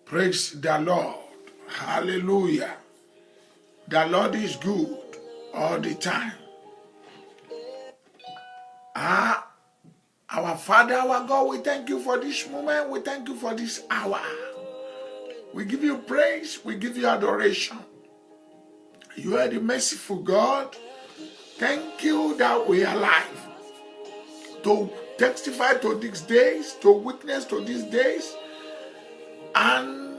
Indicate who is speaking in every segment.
Speaker 1: Praise the Lord. Hallelujah. The Lord is good all the time. Our Father, our God, we thank you for this moment. We thank you for this hour. We give you praise. We give you adoration. You are the merciful God. Thank you that we are alive to testify to these days, to witness to these days, and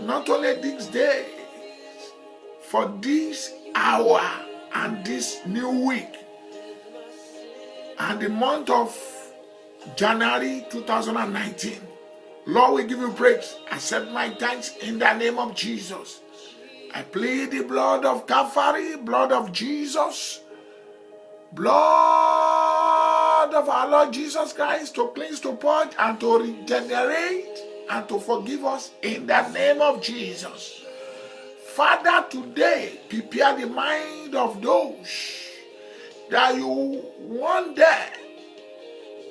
Speaker 1: not only these days, for this hour and this new week and the month of January 2019. Lord, we give you praise. Accept my thanks in the name of Jesus. I plead the blood of Calvary, blood of Jesus, blood of our Lord Jesus Christ to cleanse, to purge, and to regenerate, and to forgive us in the name of Jesus. Father, today, prepare the mind of those that you want them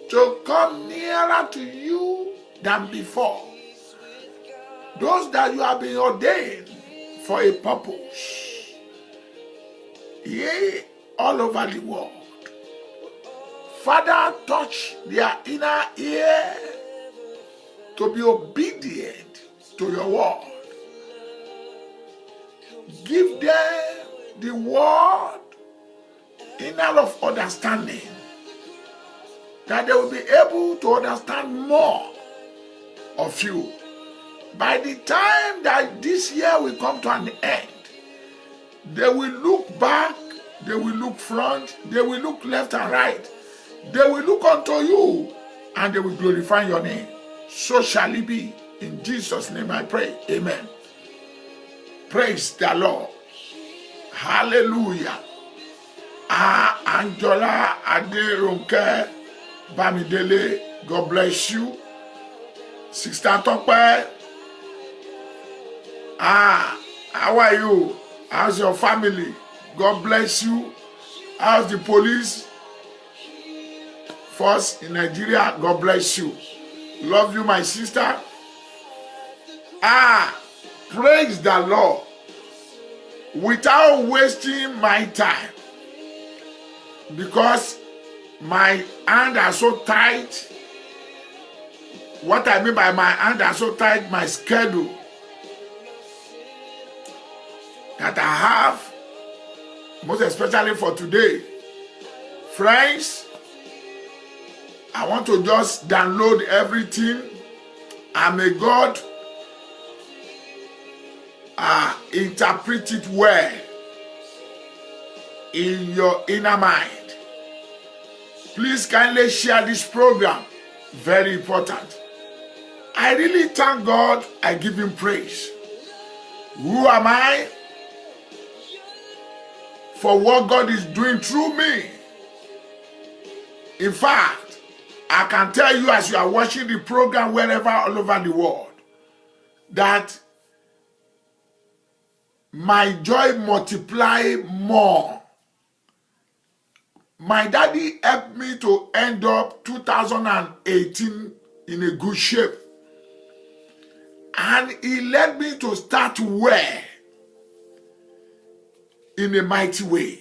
Speaker 1: to come nearer to you than before. Those that you have been ordained for a purpose, yea, all over the world. Father, touch their inner ear to be obedient to your word. Give them the word inner of understanding, that they will be able to understand more of you. By the time that this year will come to an end, they will look back, they will look front, they will look left and right. They will look unto you and they will glorify your name. So shall it be. In Jesus' name I pray. Amen. Praise the Lord. Hallelujah. Angela Aderonke Bamidele, God bless you. Sister Tope, how are you? How's your family? God bless you. How's the police force in Nigeria? God bless you. Love you, my sister. Praise the Lord. Without wasting my time, because my hands are so tight. What I mean by my hands are so tight, my schedule that I have, most especially for today. Friends, I want to just download everything, and may God interpret it well in your inner mind. Please kindly share this program. Very important. I really thank God. I give him praise. Who am I? For what God is doing through me. In fact, I can tell you as you are watching the program wherever all over the world, that my joy multiply more. My daddy helped me to end up 2018 in a good shape. And he led me to start well in a mighty way.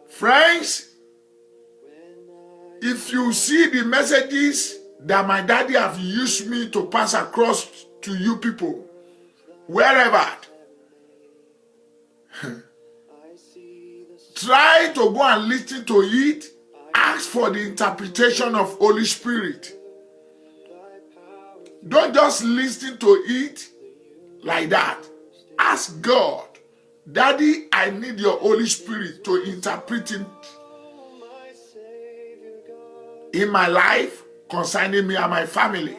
Speaker 1: Friends, if you see the messages that my daddy have used me to pass across to you people, wherever, try to go and listen to it. Ask for the interpretation of Holy Spirit. Don't just listen to it like that. Ask God, Daddy, I need your Holy Spirit to interpret it in my life concerning me and my family.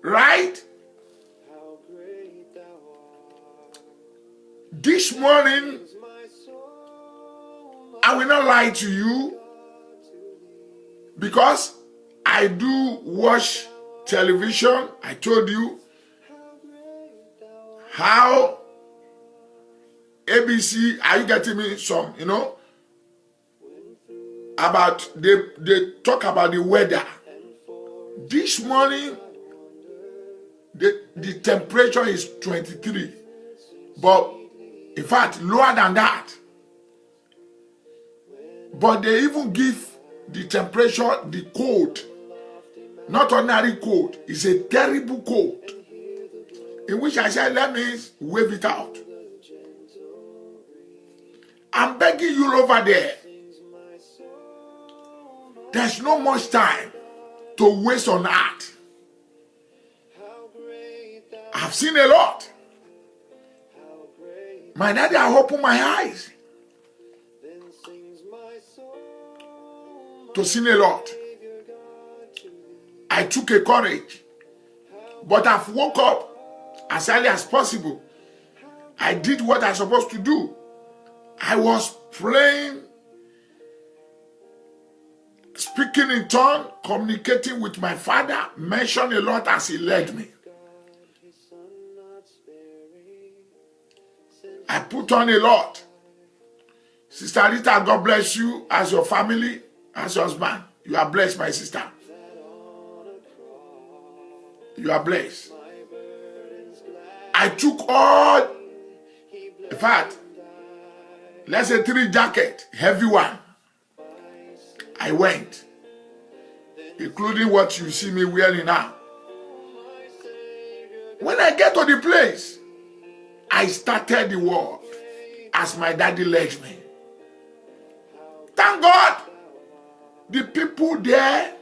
Speaker 1: Right? This morning, I will not lie to you, because I do watch television. I told you how ABC, are you getting me some, about they talk about the weather. This morning, the temperature is 23, but in fact lower than that. But they even give the temperature the cold, not ordinary cold. It's a terrible cold, in which I said, let me wave it out. I'm begging you over there. There's no much time to waste on earth. I've seen a lot. My daddy, I opened my eyes to see a lot. I took a courage, but I've woke up as early as possible. I did what I'm supposed to do. I was praying, speaking in tongues, communicating with my father, mentioned a lot as he led me. I put on a lot. Sister Rita, God bless you as your family, as your husband. You are blessed, my sister. You are blessed. I took all, in fact, let's say 3 jackets, heavy one. I went, including what you see me wearing now. When I get to the place, I started the word as my daddy led me. Thank God, the people there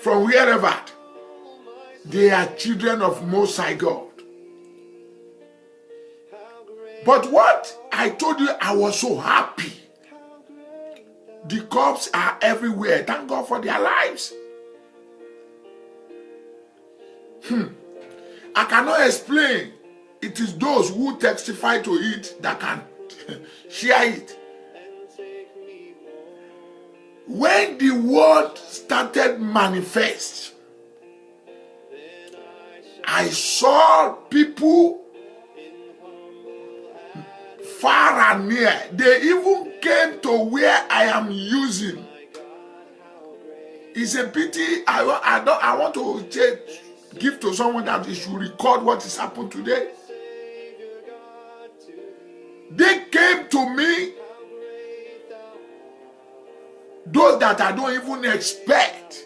Speaker 1: from wherever, they are children of Most High God. But what I told you, I was so happy. The cops are everywhere. Thank God for their lives. I cannot explain. It is those who testify to it that can share it. When the word started manifest, I saw people far and near. They even came to where I am using. It's a pity. I want to give to someone that they should record what has happened today. They came to me, those that I don't even expect.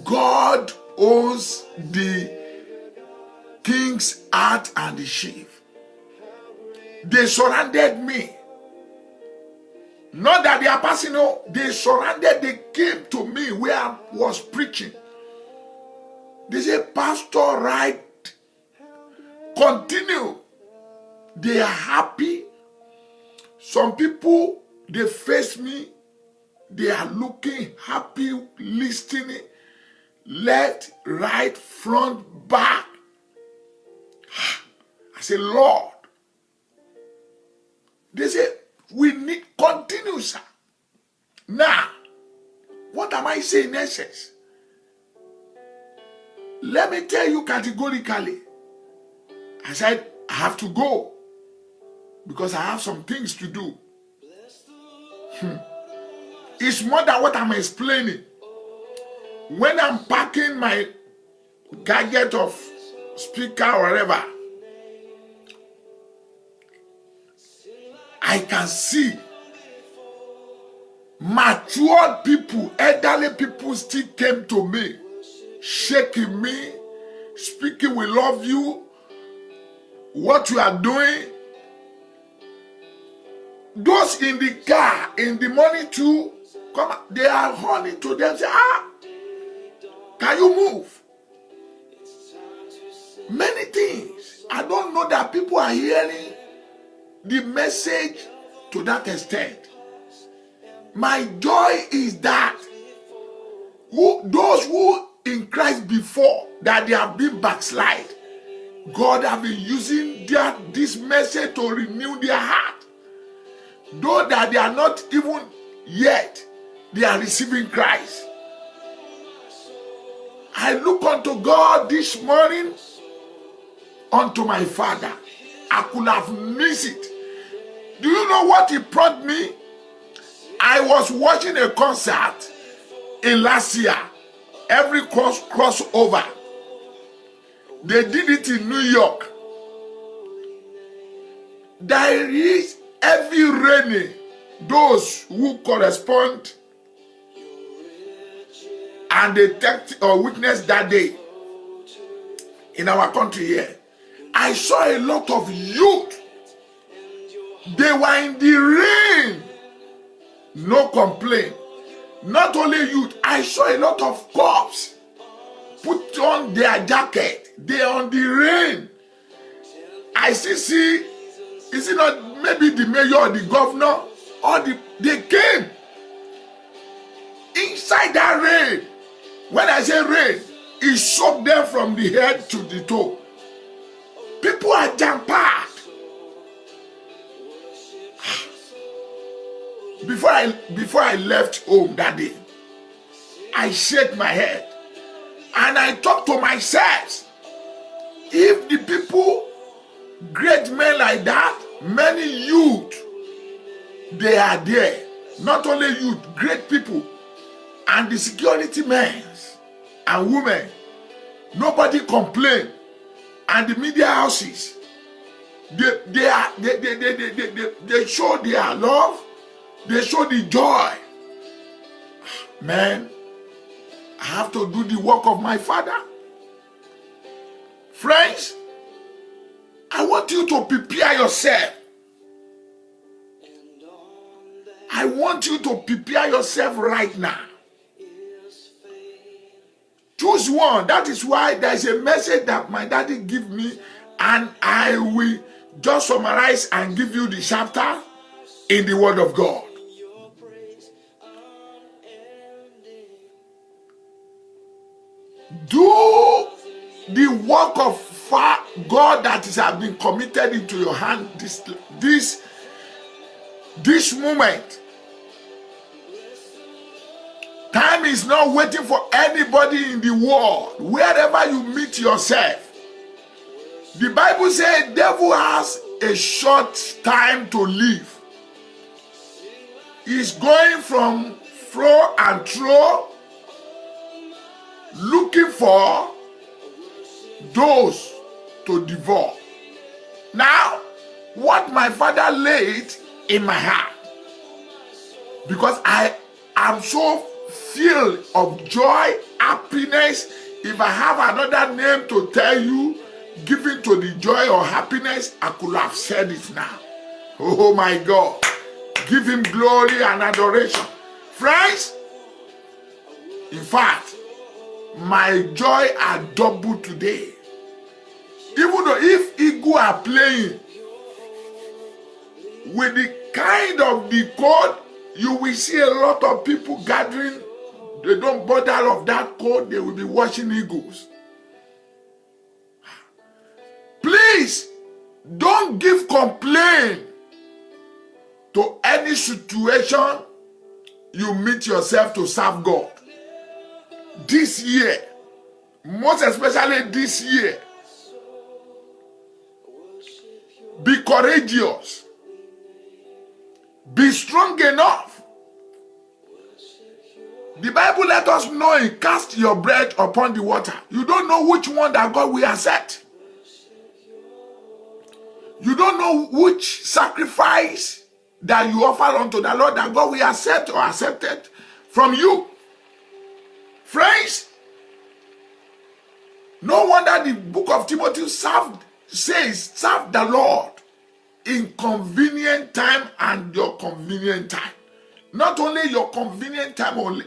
Speaker 1: God owns the king's heart and the sheep. They surrounded me. Not that they are passing on. They surrounded, they came to me where I was preaching. They said, Pastor, right? Continue. They are happy. Some people, they face me. They are looking happy, listening. Left, right, front, back. I say, Lord. They say, we need continue, sir. Now, what am I saying in essence? Let me tell you categorically. I said, I have to go because I have some things to do. It's more than what I'm explaining. When I'm packing my gadget of speaker or whatever, I can see mature people, elderly people still came to me, shaking me, speaking, we love you, what you are doing. Those in the car, in the morning too, come, they are running to them, say, can you move? Many things. I don't know that people are hearing the message to that extent. My joy is that those who in Christ before, that they have been backslide, God have been using this message to renew their heart. Though that they are not even yet, they are receiving Christ. I look unto God this morning, unto my Father. I could have missed it. Do you know what it brought me? I was watching a concert in last year. Every crossover. They did it in New York. There is heavy raining. Those who correspond and detect or witness that day in our country here. I saw a lot of youth. They were in the rain. No complaint. Not only youth, I saw a lot of cops put on their jacket. They are on the rain. I still see, is it not maybe the mayor or the governor or they came inside that rain. When I say rain, it soaked them from the head to the toe. People are jam-packed. Before I left home that day, I shake my head and I talk to myself. If the people, great men like that, many youth, they are there. Not only youth, great people, and the security men and women, nobody complain, and the media houses, they show their love. They show the joy. Man, I have to do the work of my Father. Friends, I want you to prepare yourself. I want you to prepare yourself right now. Choose one. That is why there is a message that my daddy gave me, and I will just summarize and give you the chapter in the Word of God. Do the work of God that has been committed into your hand this moment. Time is not waiting for anybody in the world. Wherever you meet yourself, the Bible says devil has a short time to live. He's going from fro and fro, looking for those to devour. Now, what my Father laid in my heart, because I am so filled of joy, happiness. If I have another name to tell you, giving to the joy or happiness, I could have said it now. Oh my God. Give him glory and adoration. Friends, in fact, my joy are double today. Even though if Eagle are playing with the kind of the code, you will see a lot of people gathering. They don't bother of that code. They will be watching Eagles. Please, don't give complaint to any situation you meet yourself to serve God. This year, most especially this year, be courageous. Be strong enough. The Bible let us know and cast your bread upon the water. You don't know which one that God will accept. You don't know which sacrifice that you offer unto the Lord that God will accept or accepted from you. Friends, no wonder the book of Timothy says, serve the Lord in convenient time and your convenient time. Not only your convenient time only.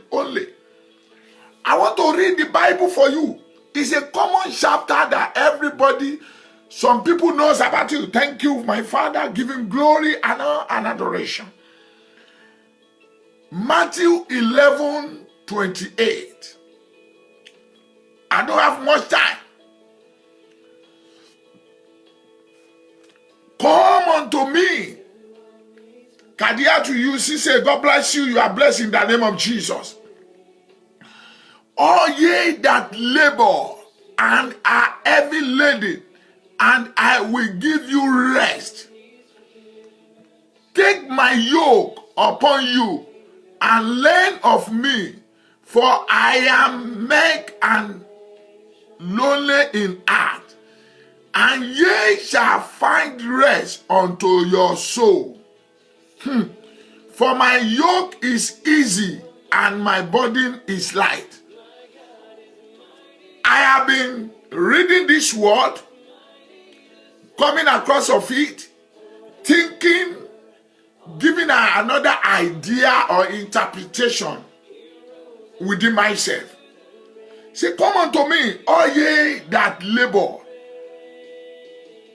Speaker 1: I want to read the Bible for you. It's a common chapter that everybody, some people knows about you. Thank you, my Father. Give him glory, honor, and adoration. Matthew 11:28. I don't have much time. Come unto me. Kadia to you, she said, God bless you. You are blessed in the name of Jesus. All ye that labor and are heavy laden, and I will give you rest. my yoke upon you and learn of me, for I am meek and lowly in heart, and ye shall find rest unto your soul. For my yoke is easy and my burden is light. I have been reading this word, coming across of it, thinking, giving another idea or interpretation within myself. Say, come unto me, all ye that labor.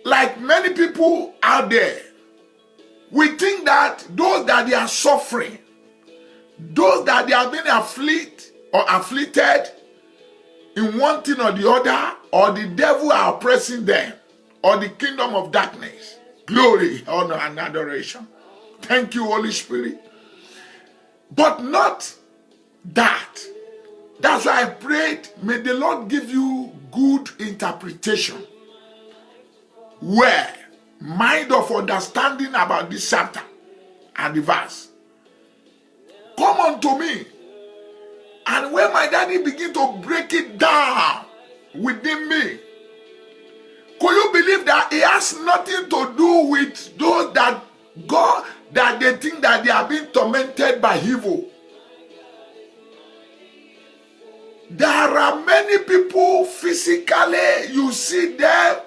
Speaker 1: Like many people out there, we think that those that they are suffering, those that they are being afflicted in one thing or the other, or the devil are oppressing them, or the kingdom of darkness. Glory, honor, and adoration. Thank you, Holy Spirit. But not that. That's why I prayed, may the Lord give you good interpretation, where mind of understanding about this chapter and the verse. Come unto me. And when my daddy begin to break it down within me, could you believe that it has nothing to do with those that God, that they think that they are being tormented by evil? There are many people physically, you see them.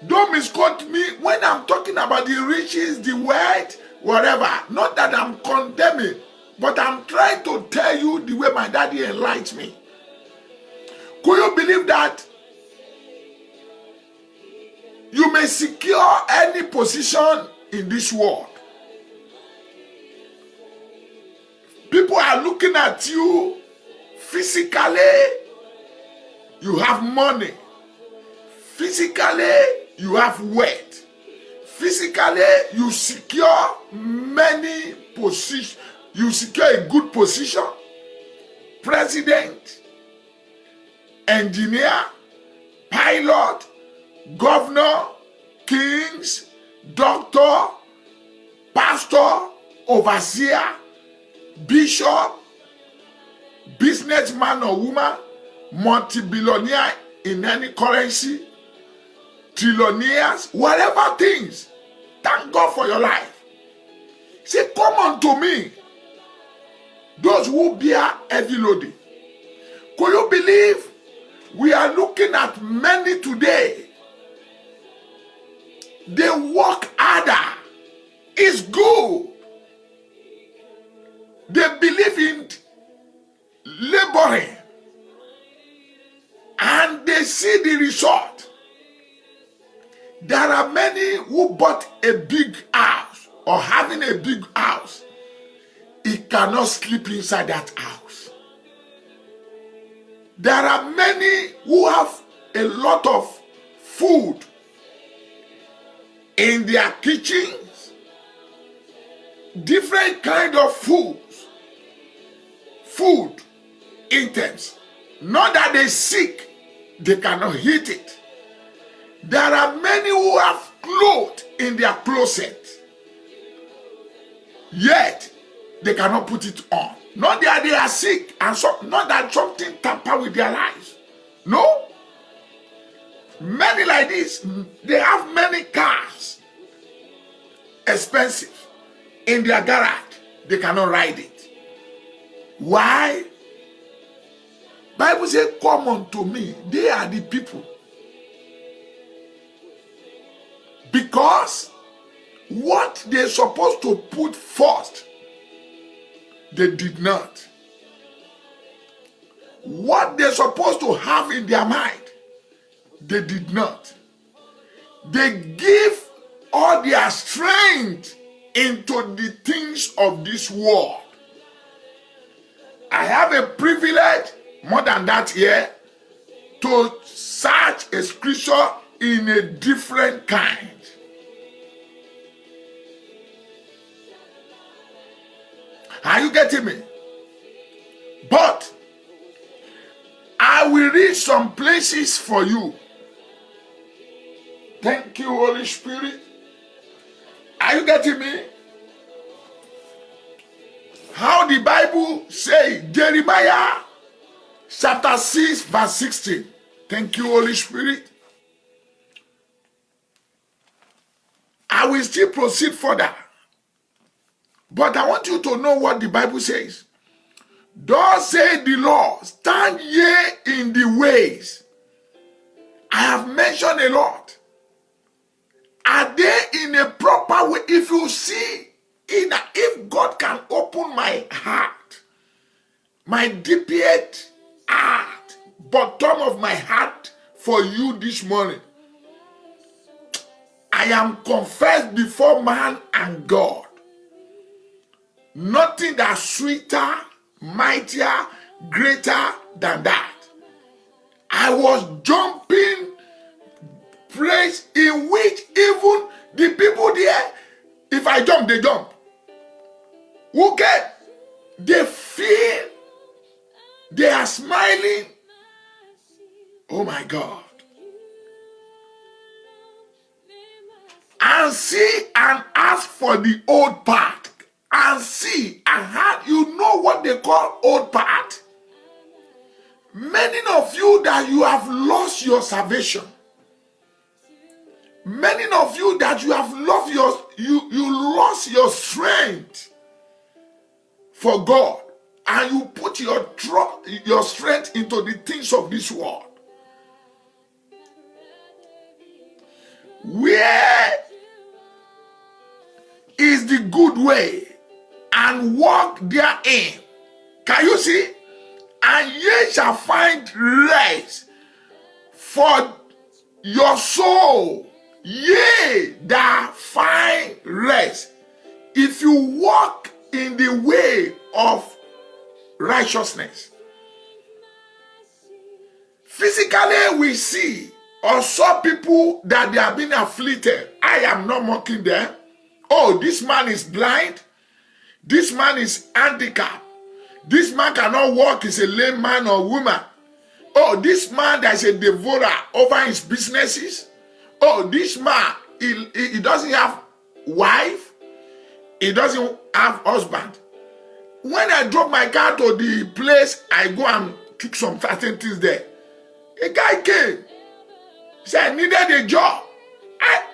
Speaker 1: Don't misquote me when I'm talking about the riches, the wealth, whatever. Not that I'm condemning, but I'm trying to tell you the way my daddy enlightened me. Could you believe that you may secure any position in this world? People are looking at you physically. You have money. Physically, you have wealth. Physically, you secure many positions. You secure a good position. President, engineer, pilot, governor, kings, doctor, pastor, overseer, bishop, businessman or woman, multi-billionaire in any currency, trillionaires, whatever things. Thank God for your life. Say, come unto me, those who bear heavy loading. Could you believe we are looking at many today? They work harder. It's good. They believe in laboring. And they see the result. There are many who bought a big house or having a big house. He cannot sleep inside that house. There are many who have a lot of food in their kitchens, different kind of food items. Not that they sick, they cannot eat it. There are many who have clothes in their closet, yet they cannot put it on. Not that they are sick, and not that something tamper with their lives. No. Many like this, they have many cars, expensive, in their garage. They cannot ride it. Why? Bible says, come unto me. They are the people. Because what they're supposed to put first, they did not. What they're supposed to have in their mind, they did not. They give all their strength into the things of this world. I have a privilege, more than that here, to search a scripture in a different kind. Are you getting me? But I will read some places for you. Thank you, Holy Spirit. Are you getting me? what the Bible says. Jeremiah chapter 6 verse 16. Thank you, Holy Spirit. I will still proceed further. But I want you to know what the Bible says. Thus saith the Lord, stand ye in the ways. I have mentioned a lot. Are they in a proper way? If you see, if God can open my heart, my deepest heart, bottom of my heart for you this morning, I am confessed before man and God. Nothing that's sweeter, mightier, greater than that. I was jumping place in which even the people there, if I jump, they jump. Okay? They feel, they are smiling. Oh my God. And see and ask for the old part. And see and have, you know what they call old part. Many of you that you have lost your salvation. Many of you that you have lost you lost your strength for God, and you put your strength into the things of this world. Where is the good way, and walk therein? Can you see? And ye shall find rest for your soul. Ye that find rest. If you walk in the way of righteousness. Physically we see or saw people that they have been afflicted. I am not mocking them. Oh, this man is blind. This man is handicapped. This man cannot walk, is a lame man or woman. Oh, this man that is a devourer over his businesses. Oh, this man, he doesn't have wife. He doesn't have husband. When I drop my car to the place, I go and took some certain things there. A guy came. He said, I needed a job.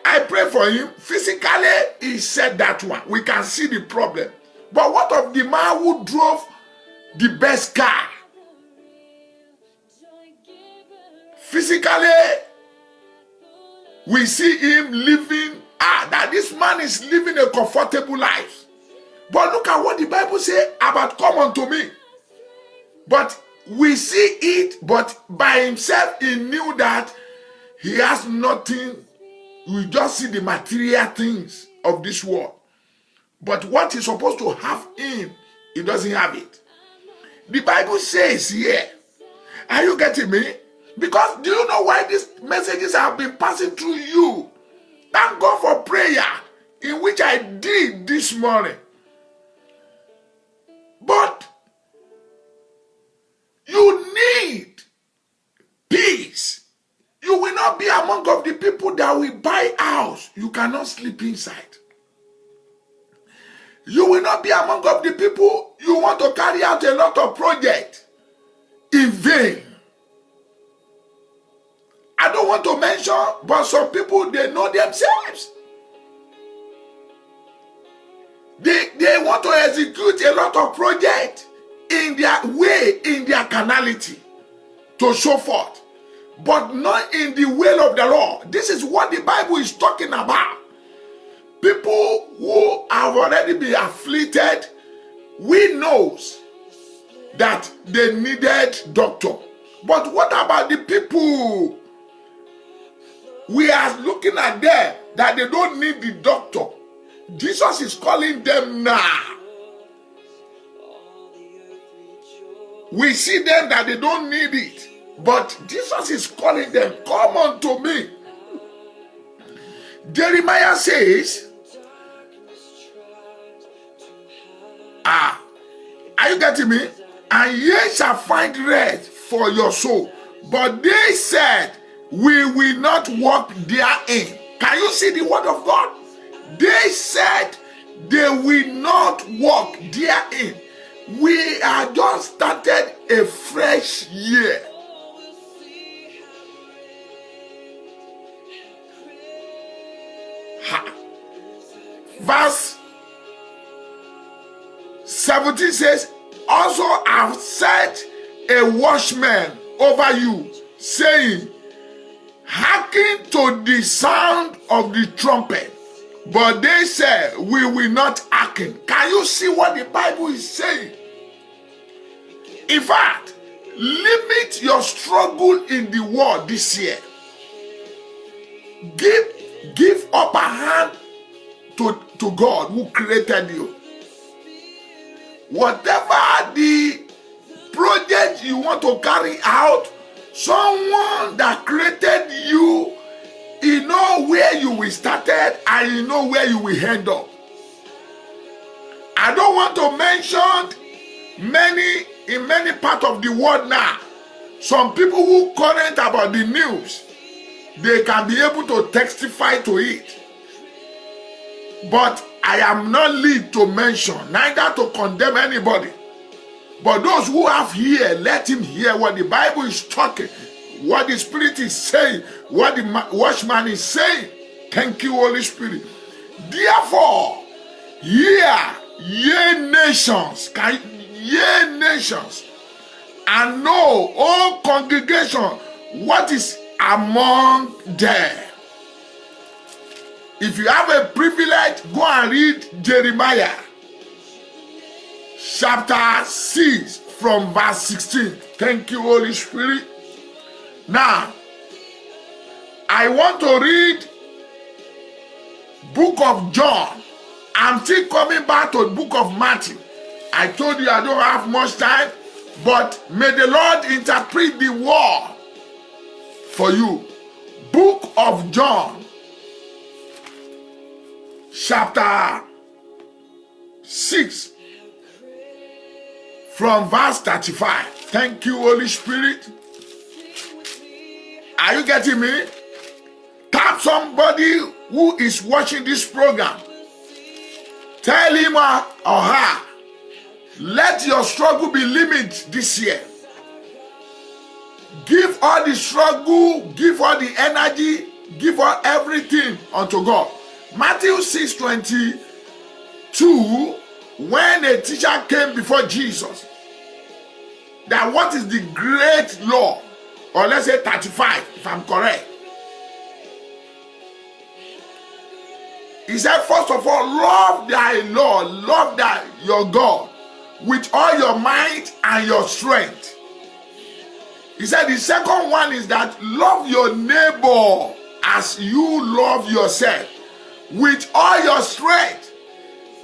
Speaker 1: I prayed for him. Physically, he said that one. We can see the problem. But what of the man who drove the best car? Physically, we see him living, that this man is living a comfortable life. But look at what the Bible says about come unto me. But we see it, but by himself he knew that he has nothing. We just see the material things of this world. But what he's supposed to have in, he doesn't have it. The Bible says here, are you getting me? Because do you know why these messages have been passing through you? Thank God for prayer, in which I did this morning. But you need peace. You will not be among of the people that will buy house. You cannot sleep inside. You will not be among of the people you want to carry out a lot of projects in vain. I don't want to mention, but some people, they know themselves. They want to execute a lot of projects in their way, in their carnality, to show forth, but not in the will of the Lord. This is what the Bible is talking about. People who have already been afflicted, we know that they needed doctor. But what about the people we are looking at them that they don't need the doctor? Jesus is calling them now. We see them that they don't need it, but Jesus is calling them, come unto me. Jeremiah says, are you getting me? And ye shall find rest for your soul. But they said, we will not walk therein. Can you see the word of God? They said they will not walk therein. We are just started a fresh year. Verse 17 says, also I've set a watchman over you, saying, hearken to the sound of the trumpet. But they said, we will not hearken. Can you see what the Bible is saying? In fact, limit your struggle in the world this year. Give upper hand to God who created you. Whatever the project you want to carry out, someone that created you, you know where you will started and you know where you will end up. I don't want to mention in many parts of the world now. Some people who comment about the news, they can be able to testify to it. But I am not lead to mention, neither to condemn anybody. But those who have ear, let him hear what the Bible is talking, what the Spirit is saying, what the watchman is saying. Thank you, Holy Spirit. Therefore, ye nations, and know, O congregation, what is among them. If you have a privilege, go and read Jeremiah chapter 6 from verse 16. Thank you, Holy Spirit. Now, I want to read book of John. I'm still coming back to the book of Matthew. I told you I don't have much time, but may the Lord interpret the word for you. Book of John, chapter 6, from verse 35. Thank you, Holy Spirit. Are you getting me? Tap somebody who is watching this program. Tell him or her, let your struggle be limited this year. Give all the struggle, give all the energy, give all everything unto God. Matthew 6:22, when a teacher came before Jesus, that what is the great law? Or let's say 35, if I'm correct. He said, first of all, love thy Lord, love your God with all your might and your strength. He said the second one is that love your neighbor as you love yourself with all your strength.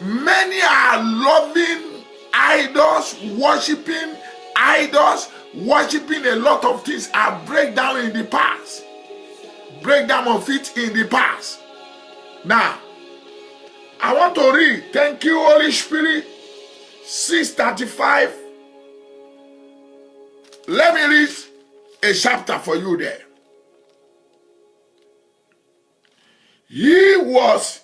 Speaker 1: Many are loving idols, worshiping idols, worshiping a lot of things, are breakdown in the past. Breakdown of it in the past. Now, I want to read, thank you, Holy Spirit, 6:35. Let me read a chapter for you there. He was,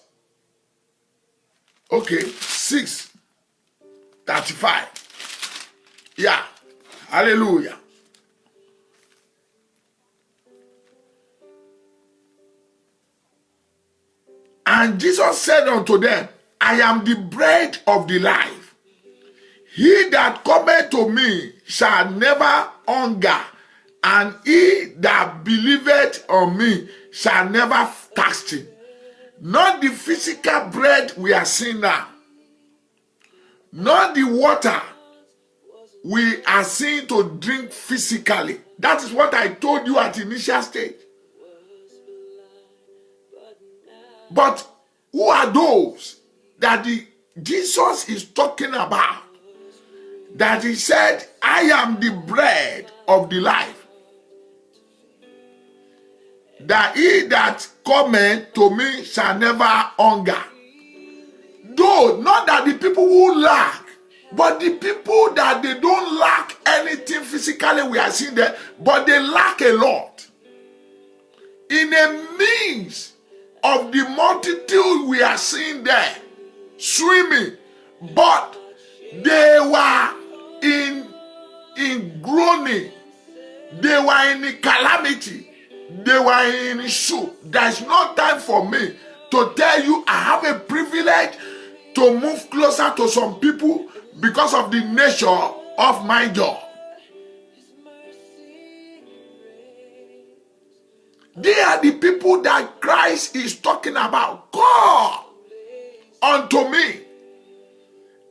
Speaker 1: 6:35. Yeah, hallelujah. And Jesus said unto them, I am the bread of the life. He that cometh to me shall never hunger, and he that believeth on me shall never thirst. Not the physical bread we are seeing now, not the water we are seeing to drink physically. That is what I told you at the initial stage. But who are those that Jesus is talking about? That he said, I am the bread of the life. That he that cometh to me shall never hunger. Though, not that the people who lack, but the people that they don't lack anything physically, we are seeing there, but they lack a lot. In a midst of the multitude we are seeing there, swimming, but They were in groaning. They were in calamity. They were in issue. There's no time for me to tell you I have a privilege to move closer to some people because of the nature of my job. They are the people that Christ is talking about. Come unto me.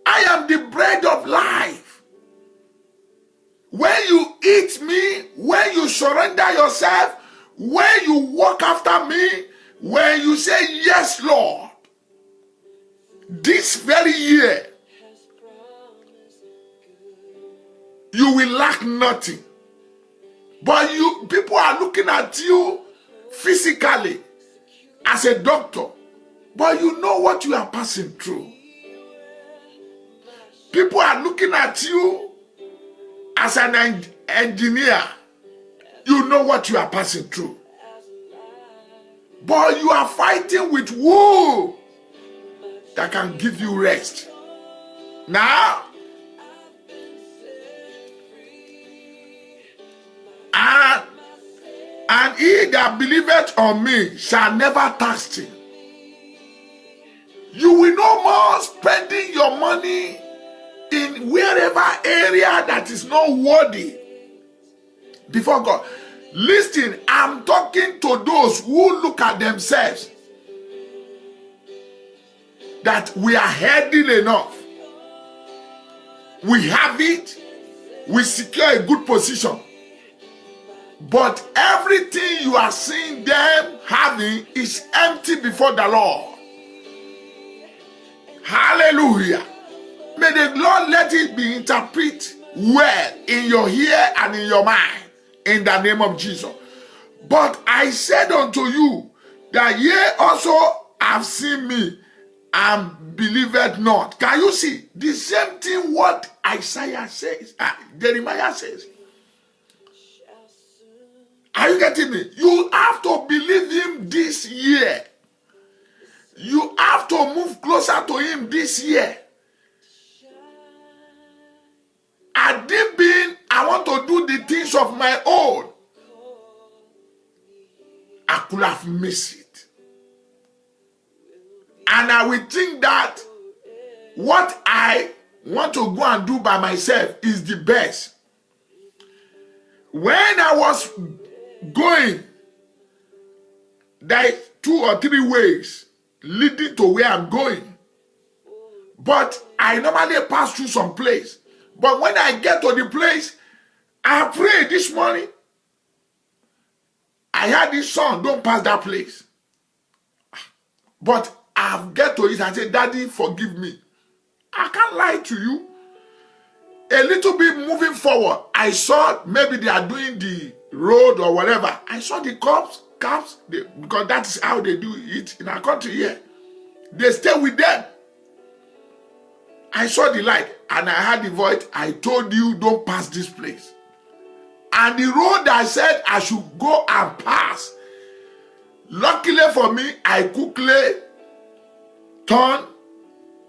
Speaker 1: I am the bread of life. When you eat me, when you surrender yourself, when you walk after me, when you say, yes, Lord, this very year, you will lack nothing. But people are looking at you physically as a doctor, but you know what you are passing through. People are looking at you as an engineer. You know what you are passing through. But you are fighting with who that can give you rest. Now, and he that believeth on me shall never thirst. You will no more spending your money in wherever area that is not worthy before God. Listen, I'm talking to those who look at themselves that we are healthy enough. We have it. We secure a good position. But everything you are seeing them having is empty before the Lord. Hallelujah. May the Lord let it be interpreted well in your ear and in your mind, in the name of Jesus. But I said unto you that ye also have seen me and believed not. Can you see the same thing what Isaiah says, Jeremiah says? Are you getting me? You have to believe him this year. You have to move closer to him this year. I want to do the things of my own. I could have missed it. And I will think that what I want to go and do by myself is the best. When I was going, there are 2 or 3 ways leading to where I'm going. But I normally pass through some place. But when I get to the place, I pray this morning. I had this song, don't pass that place. But I've get to it and say, Daddy, forgive me. I can't lie to you. A little bit moving forward, I saw maybe they are doing the road or whatever. I saw the cops, because that is how they do it in our country here. They stay with them. I saw the light and I heard the voice. I told you, don't pass this place. And the road I said I should go and pass. Luckily for me, I quickly turned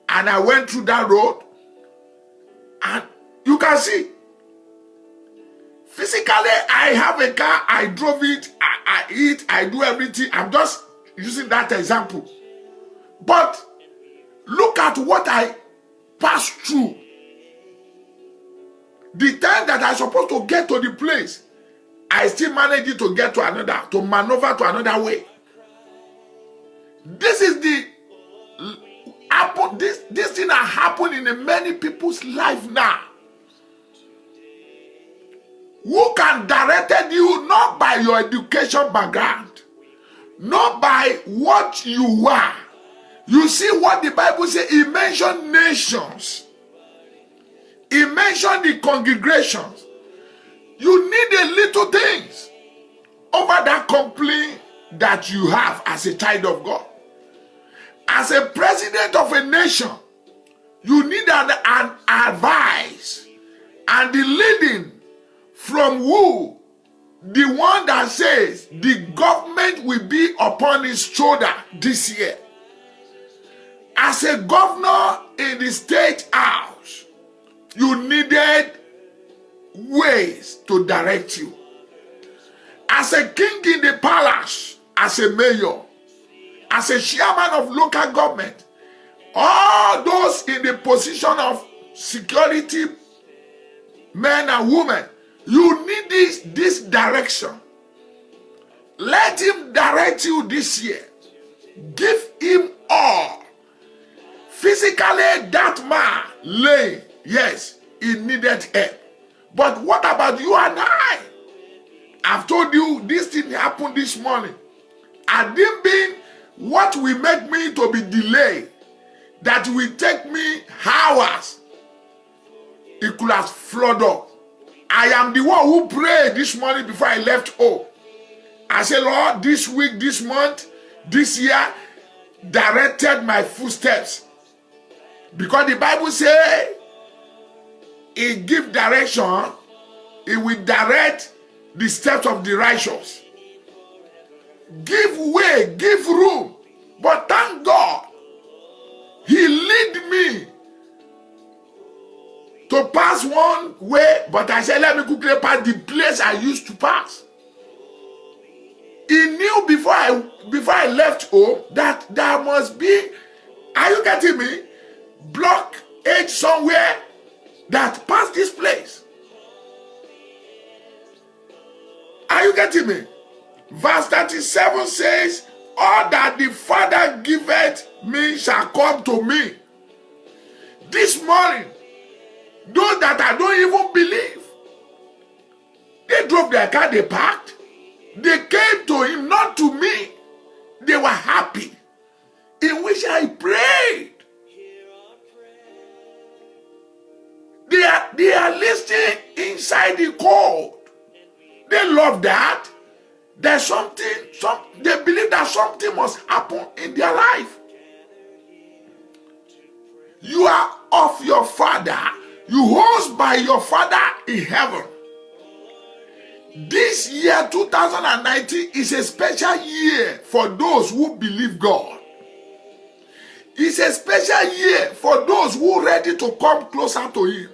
Speaker 1: and I went through that road. And you can see, physically, I have a car, I drove it, I eat, I do everything. I'm just using that example. But look at what I passed through. The time that I'm supposed to get to the place, I still managed to get to another, to maneuver to another way. This is the this thing that happened in many people's life now. Who can direct you not by your education background, not by what you are. You see what the Bible says. It mentioned nations. It mentioned the congregations. You need a little things over that complaint that you have as a child of God. As a president of a nation, you need an advice and the leading from who? The one that says the government will be upon his shoulder this year. As a governor in the state house, ways to direct you. As a king in the palace, as a mayor, as a chairman of local government, all those in the position of security men and women, you need this direction. Let him direct you this year. Give him all. Physically, that man lay, yes, he needed help. But what about you and I? I've told you this thing happened this morning. Had it been what will make me to be delayed, that will take me hours, it could have flooded up. I am the one who prayed this morning before I left home. I said, Lord, this week, this month, this year, directed my footsteps. Because the Bible says, He gives direction, He will direct the steps of the righteous. Give way, give room. But thank God, He lead me to pass one way, but I said, let me quickly pass the place I used to pass. He knew before I left home that there must be, are you getting me? Blockage somewhere that passed this place. Are you getting me? Verse 37 says, all that the Father giveth me shall come to me. This morning, those that I don't even believe, they drove their car, they parked. They came to him, not to me. They were happy, in which I prayed. They are listening inside the cold. They love that. There's something, they believe that something must happen in their life. You are of your Father. You host by your Father in heaven. This year, 2019, is a special year for those who believe God. It's a special year for those who are ready to come closer to Him.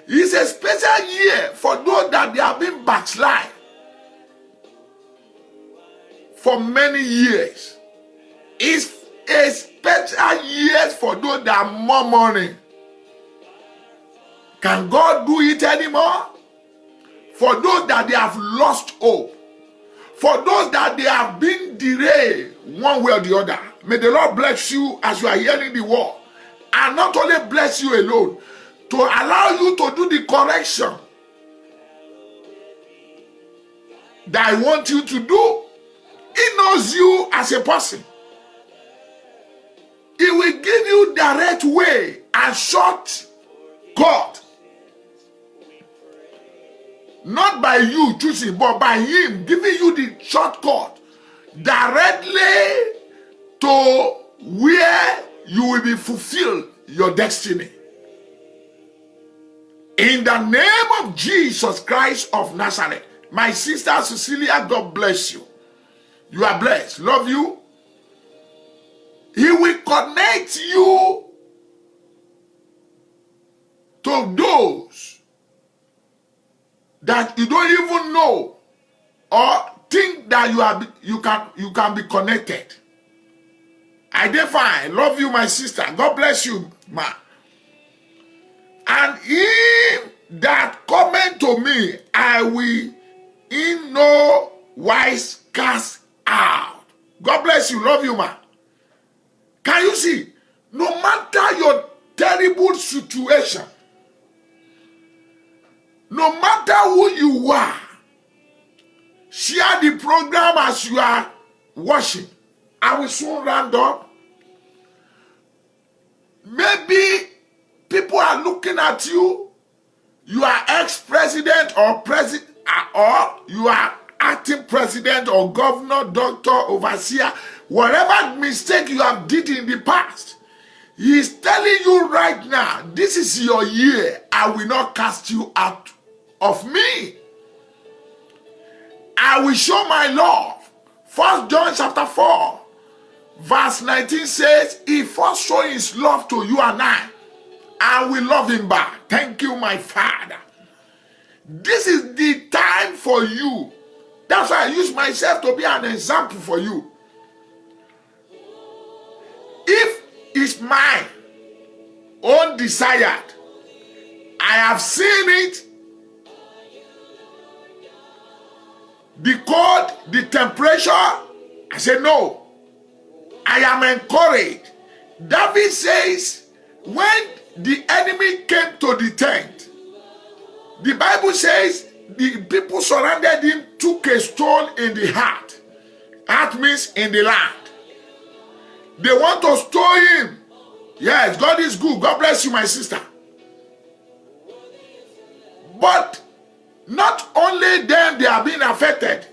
Speaker 1: It's a special year for those that they have been backslide for many years. It's a special year for those that are murmuring. Can God do it anymore? For those that they have lost hope. For those that they have been derailed one way or the other. May the Lord bless you as you are hearing the word. And not only bless you alone, to allow you to do the correction that I want you to do. He knows you as a person. He will give you direct way and short cut. Not by you choosing, but by Him giving you the shortcut directly to where you will be fulfilled your destiny. In the name of Jesus Christ of Nazareth, my sister Cecilia, God bless you. You are blessed. Love you. He will connect you to those that you don't even know or think that you can be connected. I define. Love you, my sister. God bless you, ma. And him that cometh to me, I will in no wise cast out. God bless you. Love you, ma. Can you see? No matter your terrible situation, no matter who you are, share the program as you are watching. I will soon round up. Maybe people are looking at you. You are ex-president or president, or you are acting president or governor, doctor, overseer. Whatever mistake you have did in the past, He is telling you right now, this is your year. I will not cast you out of me. I will show my love. 1 John chapter 4, verse 19 says, He first showed His love to you and I will love Him back. Thank you, my Father. This is the time for you. That's why I use myself to be an example for you. If it's my own desired, I have seen it, the cold, the temperature, I say no. I am encouraged. David says, when the enemy came to the tent, the Bible says the people surrounded him, took a stone in the heart. Heart means in the land. They want to stone him. Yes, God is good. God bless you, my sister. But not only them, they are being affected.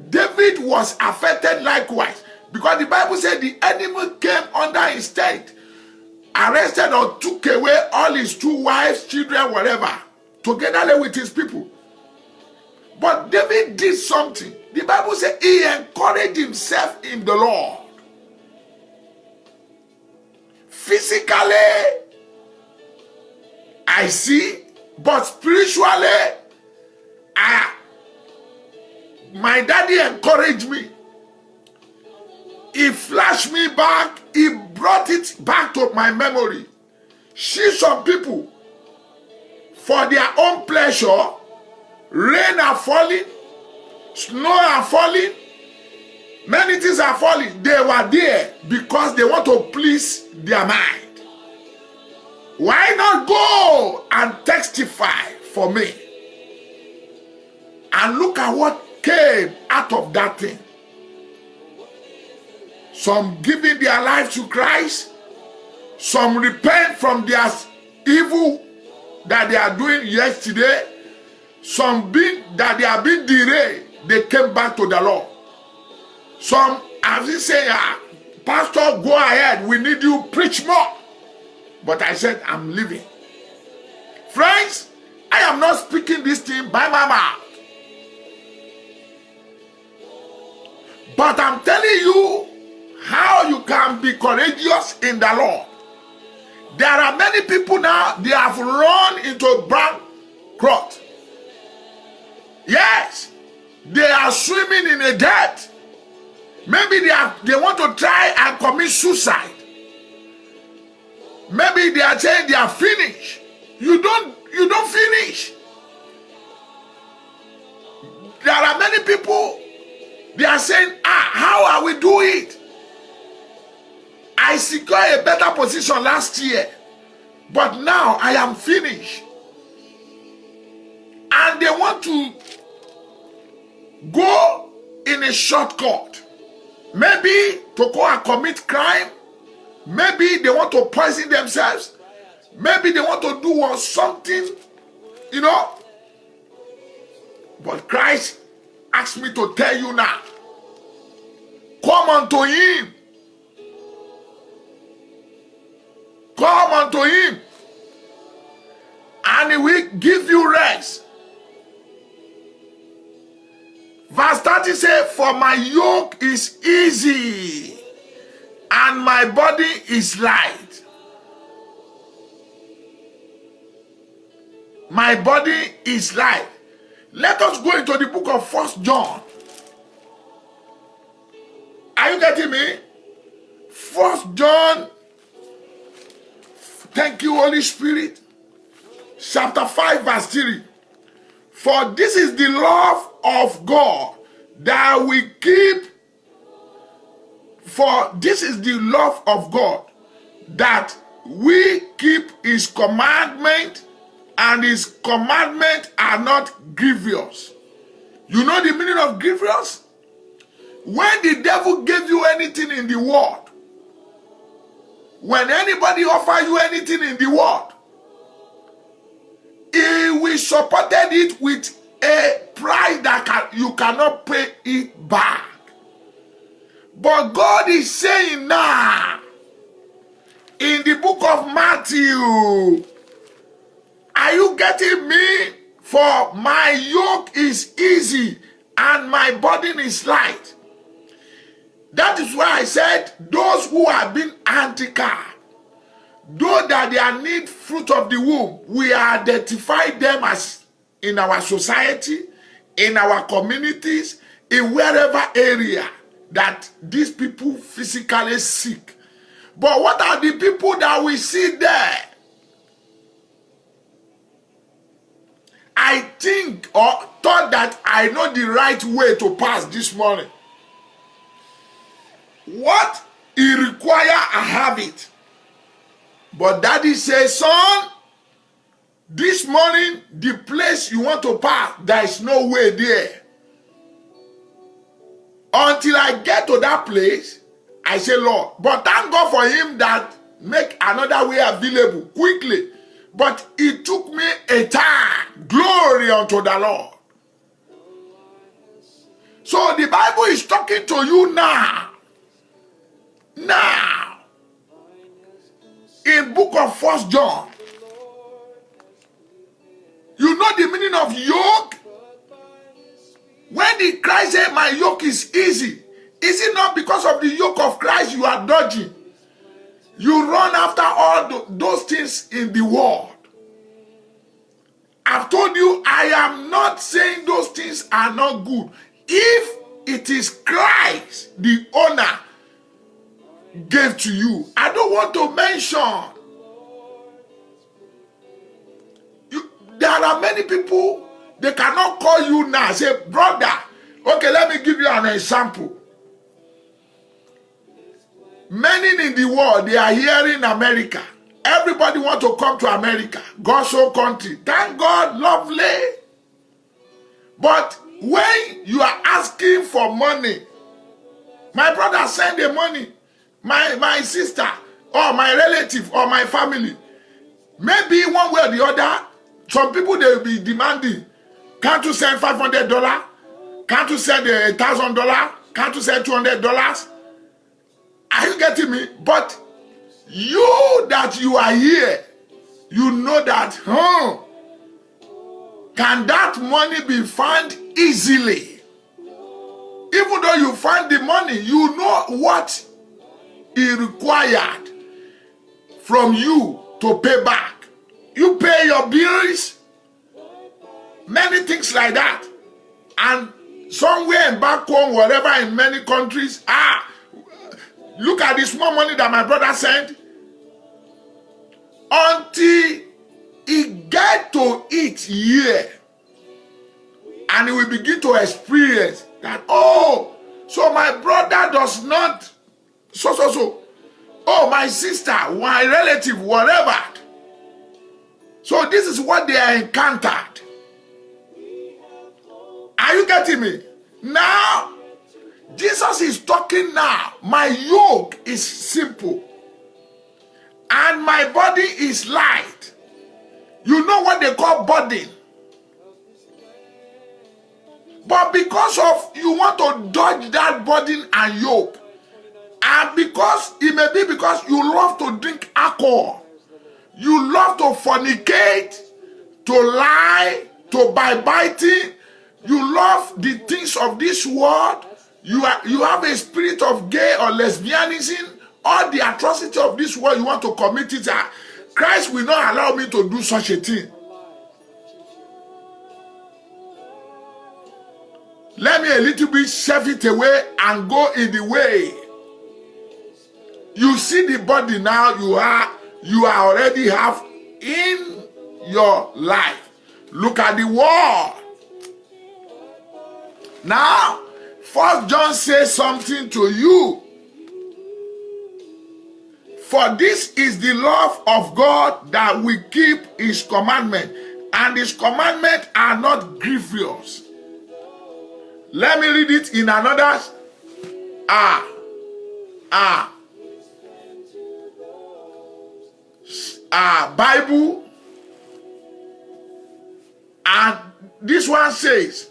Speaker 1: David was affected likewise. Because the Bible said the enemy came under his tent, arrested or took away all his 2 wives, children, whatever, together with his people. But David did something. The Bible said he encouraged himself in the Lord. Physically, I see, but spiritually, my daddy encouraged me. He flashed me back. He brought it back to my memory. See some people, for their own pleasure, rain are falling, snow are falling, many things are falling. They were there because they want to please their mind. Why not go and testify for me? And look at what came out of that thing. Some giving their life to Christ. Some repent from their evil that they are doing yesterday. Some that they have been derailed. They came back to the Lord. Some have been saying, Pastor, go ahead. We need you preach more. But I said, I'm leaving. Friends, I am not speaking this thing by my mouth. But I'm telling you how you can be courageous in the Lord. There are many people now, they have run into bankrupt. Yes, they are swimming in a debt. Maybe they want to try and commit suicide. Maybe they are saying they are finished. You don't finish. There are many people, they are saying, how are we doing it? I secured a better position last year, but now I am finished. And they want to go in a shortcut. Maybe to go and commit crime. Maybe they want to poison themselves. Maybe they want to do something, But Christ asked me to tell you now, come unto him. Come unto him, and he will give you rest. Verse 30 says, for my yoke is easy, and my body is light. My body is light. Let us go into the book of 1 John. Are you getting me? 1 John. Thank you, Holy Spirit. Chapter 5, verse 3. For this is the love of God that we keep. For this is the love of God that we keep his commandment, and his commandments are not grievous. You know the meaning of grievous? When the devil gave you anything in the world, when anybody offer you anything in the world, he will support it with a price that you cannot pay it back. But God is saying now, in the book of Matthew, are you getting me? For my yoke is easy and my burden is light. That is why I said, those who have been handicapped, those that they need fruit of the womb, we identify them as in our society, in our communities, in wherever area that these people physically seek. But what are the people that we see there? I think or thought that I know the right way to pass this morning. What he require, I have it. But daddy says, son, this morning, the place you want to pass, there is no way there. Until I get to that place, I say, Lord, but thank God for him that make another way available quickly. But it took me a time. Glory unto the Lord. So the Bible is talking to you now. Now. In book of 1 John. You know the meaning of yoke? When the Christ said, my yoke is easy, is it not because of the yoke of Christ you are dodging? You run after all those things in the world. I've told you, I am not saying those things are not good. If it is Christ, the owner, gave to you, I don't want to mention. There are many people, they cannot call you now, say, brother, okay, let me give you an example. Many in the world, they are here in America. Everybody want to come to America, God's own country. Thank God, lovely. But when you are asking for money, my brother send the money, my sister, or my relative, or my family, maybe one way or the other, some people, they will be demanding, can't you send $500? Can't you send $1,000? Can't you send $200? Are you getting me? But you that you are here, you know that, can that money be found easily? Even though you find the money, you know what is required from you to pay back. You pay your bills, many things like that. And somewhere in back home, whatever, in many countries, look at the small money that my brother sent. Until he get to it here, and he will begin to experience that, oh, so my brother does not, so. Oh, my sister, my relative, whatever. So this is what they are encountered. Are you getting me? Now, Jesus is talking now. My yoke is simple. And my body is light. You know what they call burden. But because of you want to dodge that burden and yoke, and because it may be because you love to drink alcohol, you love to fornicate, to lie, to backbiting, you love the things of this world, you have a spirit of gay or lesbianism, all the atrocity of this world, you want to commit it. Christ will not allow me to do such a thing. Let me a little bit shove it away and go in the way. You see the body now you are already have in your life. Look at the world. Now, 1 John says something to you. For this is the love of God, that we keep his commandment, and his commandments are not grievous. Let me read it in another Bible. And this one says,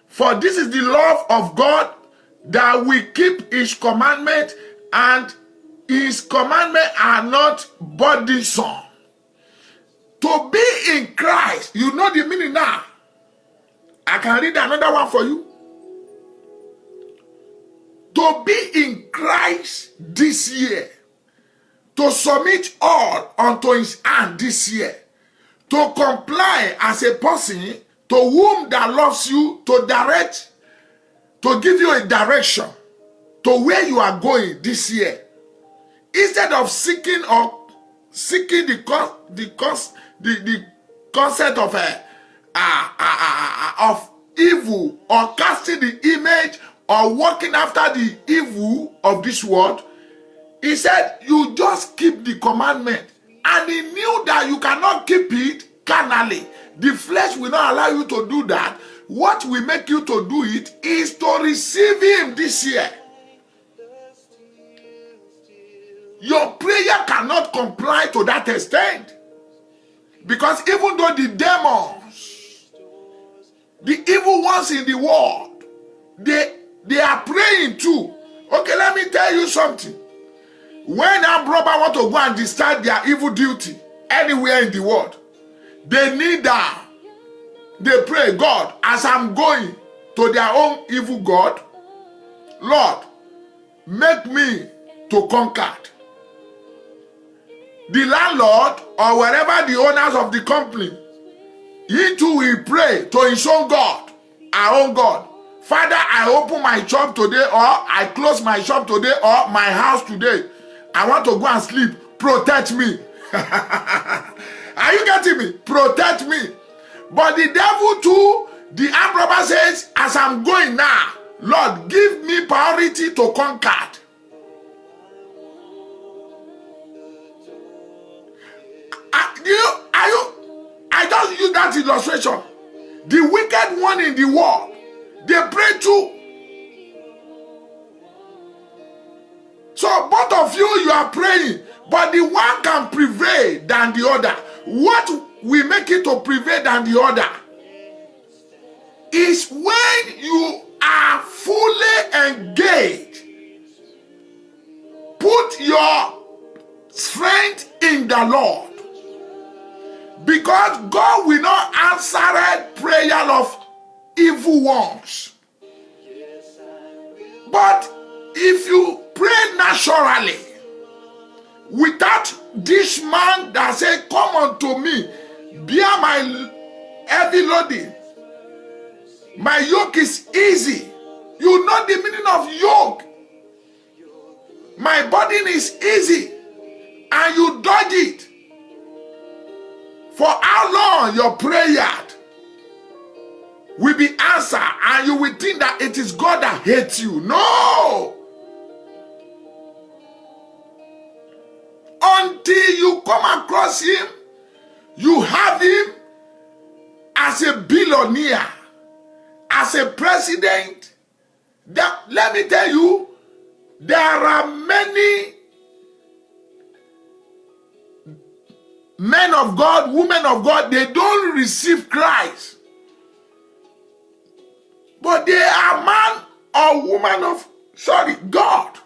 Speaker 1: for this is the love of God, that we keep his commandment, and his commandments are not burdensome. To be in Christ, you know the meaning now. I can read another one for you. To be in Christ this year, to submit all unto his hand this year, to comply as a person to whom that loves you, to direct, to give you a direction to where you are going this year. Instead of seeking the concept of evil, or casting the image, or walking after the evil of this world, he said, you just keep the commandment. And he knew that you cannot keep it carnally. The flesh will not allow you to do that. What will make you to do it is to receive him this year. Your prayer cannot comply to that extent. Because even though the demons, the evil ones in the world, they are praying too. Okay, let me tell you something. When a brother want to go and discharge their evil duty anywhere in the world, they need that. They pray, God, as I'm going to their own evil God, Lord, make me to conquer. The landlord or wherever the owners of the company, he too will pray to his own God, our own God. Father, I open my shop today, or I close my shop today, or my house today. I want to go and sleep. Protect me. Are you getting me? Protect me. But the devil too, the armed robber says, as I'm going now, Lord, give me priority to conquer. I just use that illustration. The wicked one in the world, they pray too. So both of you are praying, but the one can prevail than the other. What will make it to prevail than the other is when you are fully engaged. Put your strength in the Lord. Because God will not answer a prayer of evil ones. But if you pray naturally, without this man that said, come unto me, bear my heavy loading. My yoke is easy. You know the meaning of yoke. My burden is easy. And you dodge it. For how long your prayer will be answered, and you will think that it is God that hates you. No! Until you come across him, you have him as a billionaire, as a president. That, let me tell you, there are many men of God, women of God, they don't receive Christ. But they are man or woman of, God.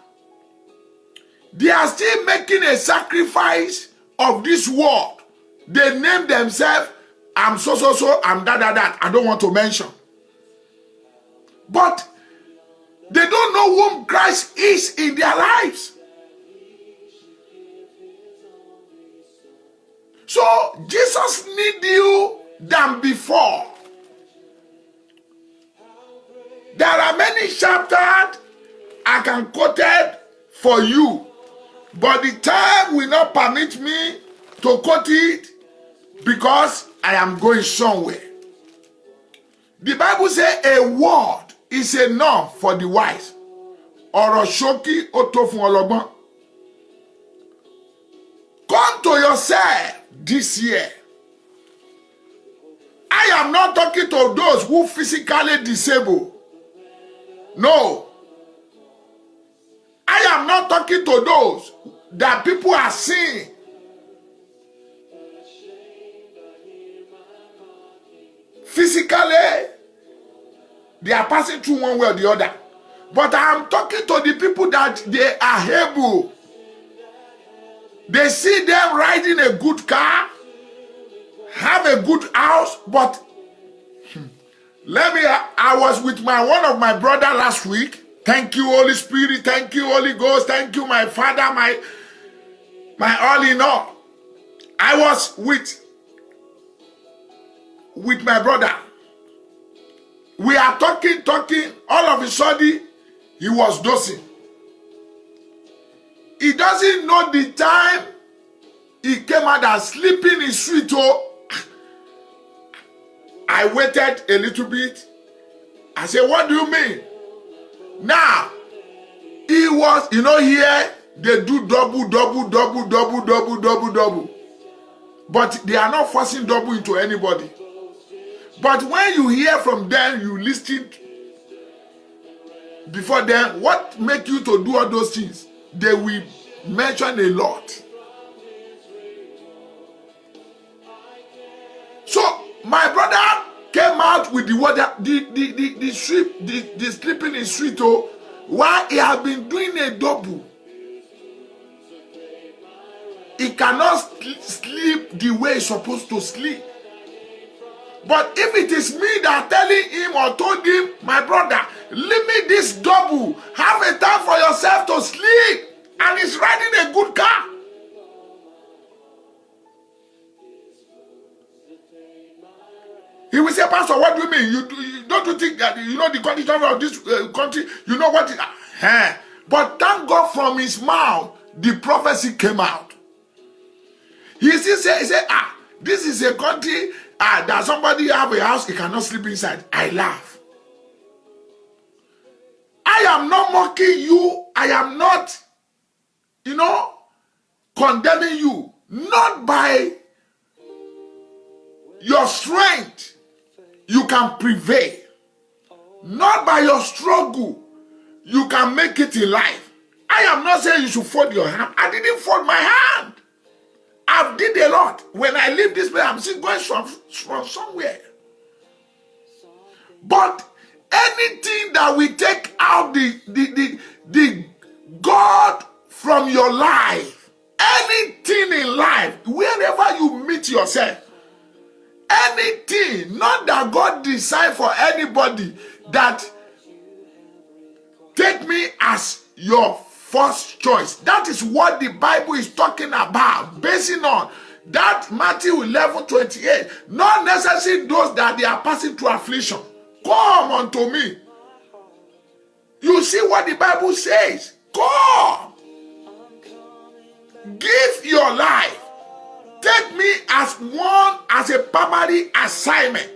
Speaker 1: They are still making a sacrifice of this world. They name themselves, I'm so, I'm that. I don't want to mention. But they don't know whom Christ is in their lives. So Jesus needs you than before. There are many chapters I can quote it for you, but the time will not permit me to quote it because I am going somewhere. The Bible says a word is enough for the wise. Ọ̀rọ̀ ṣókí ó tó fún ọlọ́gbọ́n. Come to yourself this year. I am not talking to those who physically disabled. No. I am not talking to those that people are seeing. Physically, they are passing through one way or the other. But I am talking to the people that they are able. They see them riding a good car, have a good house, but I was with one of my brother last week. Thank you, Holy Spirit. Thank you, Holy Ghost. Thank you, my Father, my all in all. I was with with my brother. We are talking. All of a sudden, he was dozing. He doesn't know the time he came out and sleeping is sweet. Oh, I waited a little bit. I said, what do you mean? Now, he was, here they do double. But they are not forcing double into anybody. But when you hear from them, you listen before them, what make you to do all those things? They will mention a lot. So my brother came out with the water, the sleeping in sweet, while he had been doing a double. He cannot sleep the way he's supposed to sleep. But if it is me that telling him or told him, my brother, leave me this double, have a time for yourself to sleep, and he's riding a good car. He will say, Pastor, what do you mean? You don't you think that you know the condition of this country? You know what? But thank God from his mouth, the prophecy came out. He said, this is a country that somebody have a house, he cannot sleep inside. I laugh. I am not mocking you. I am not, condemning you. Not by your strength you can prevail. Not by your struggle you can make it in life. I am not saying you should fold your hand. I didn't fold my hand. I've did a lot. When I leave this place, I'm still going from somewhere. But anything that will take out the God from your life, anything in life, wherever you meet yourself, anything, not that God designed for anybody, that take me as your first choice. That is what the Bible is talking about, basing on that Matthew 11:28. Not necessarily those that they are passing through affliction. Come unto me. You see what the Bible says. Come. Give your life. Take me as a primary assignment.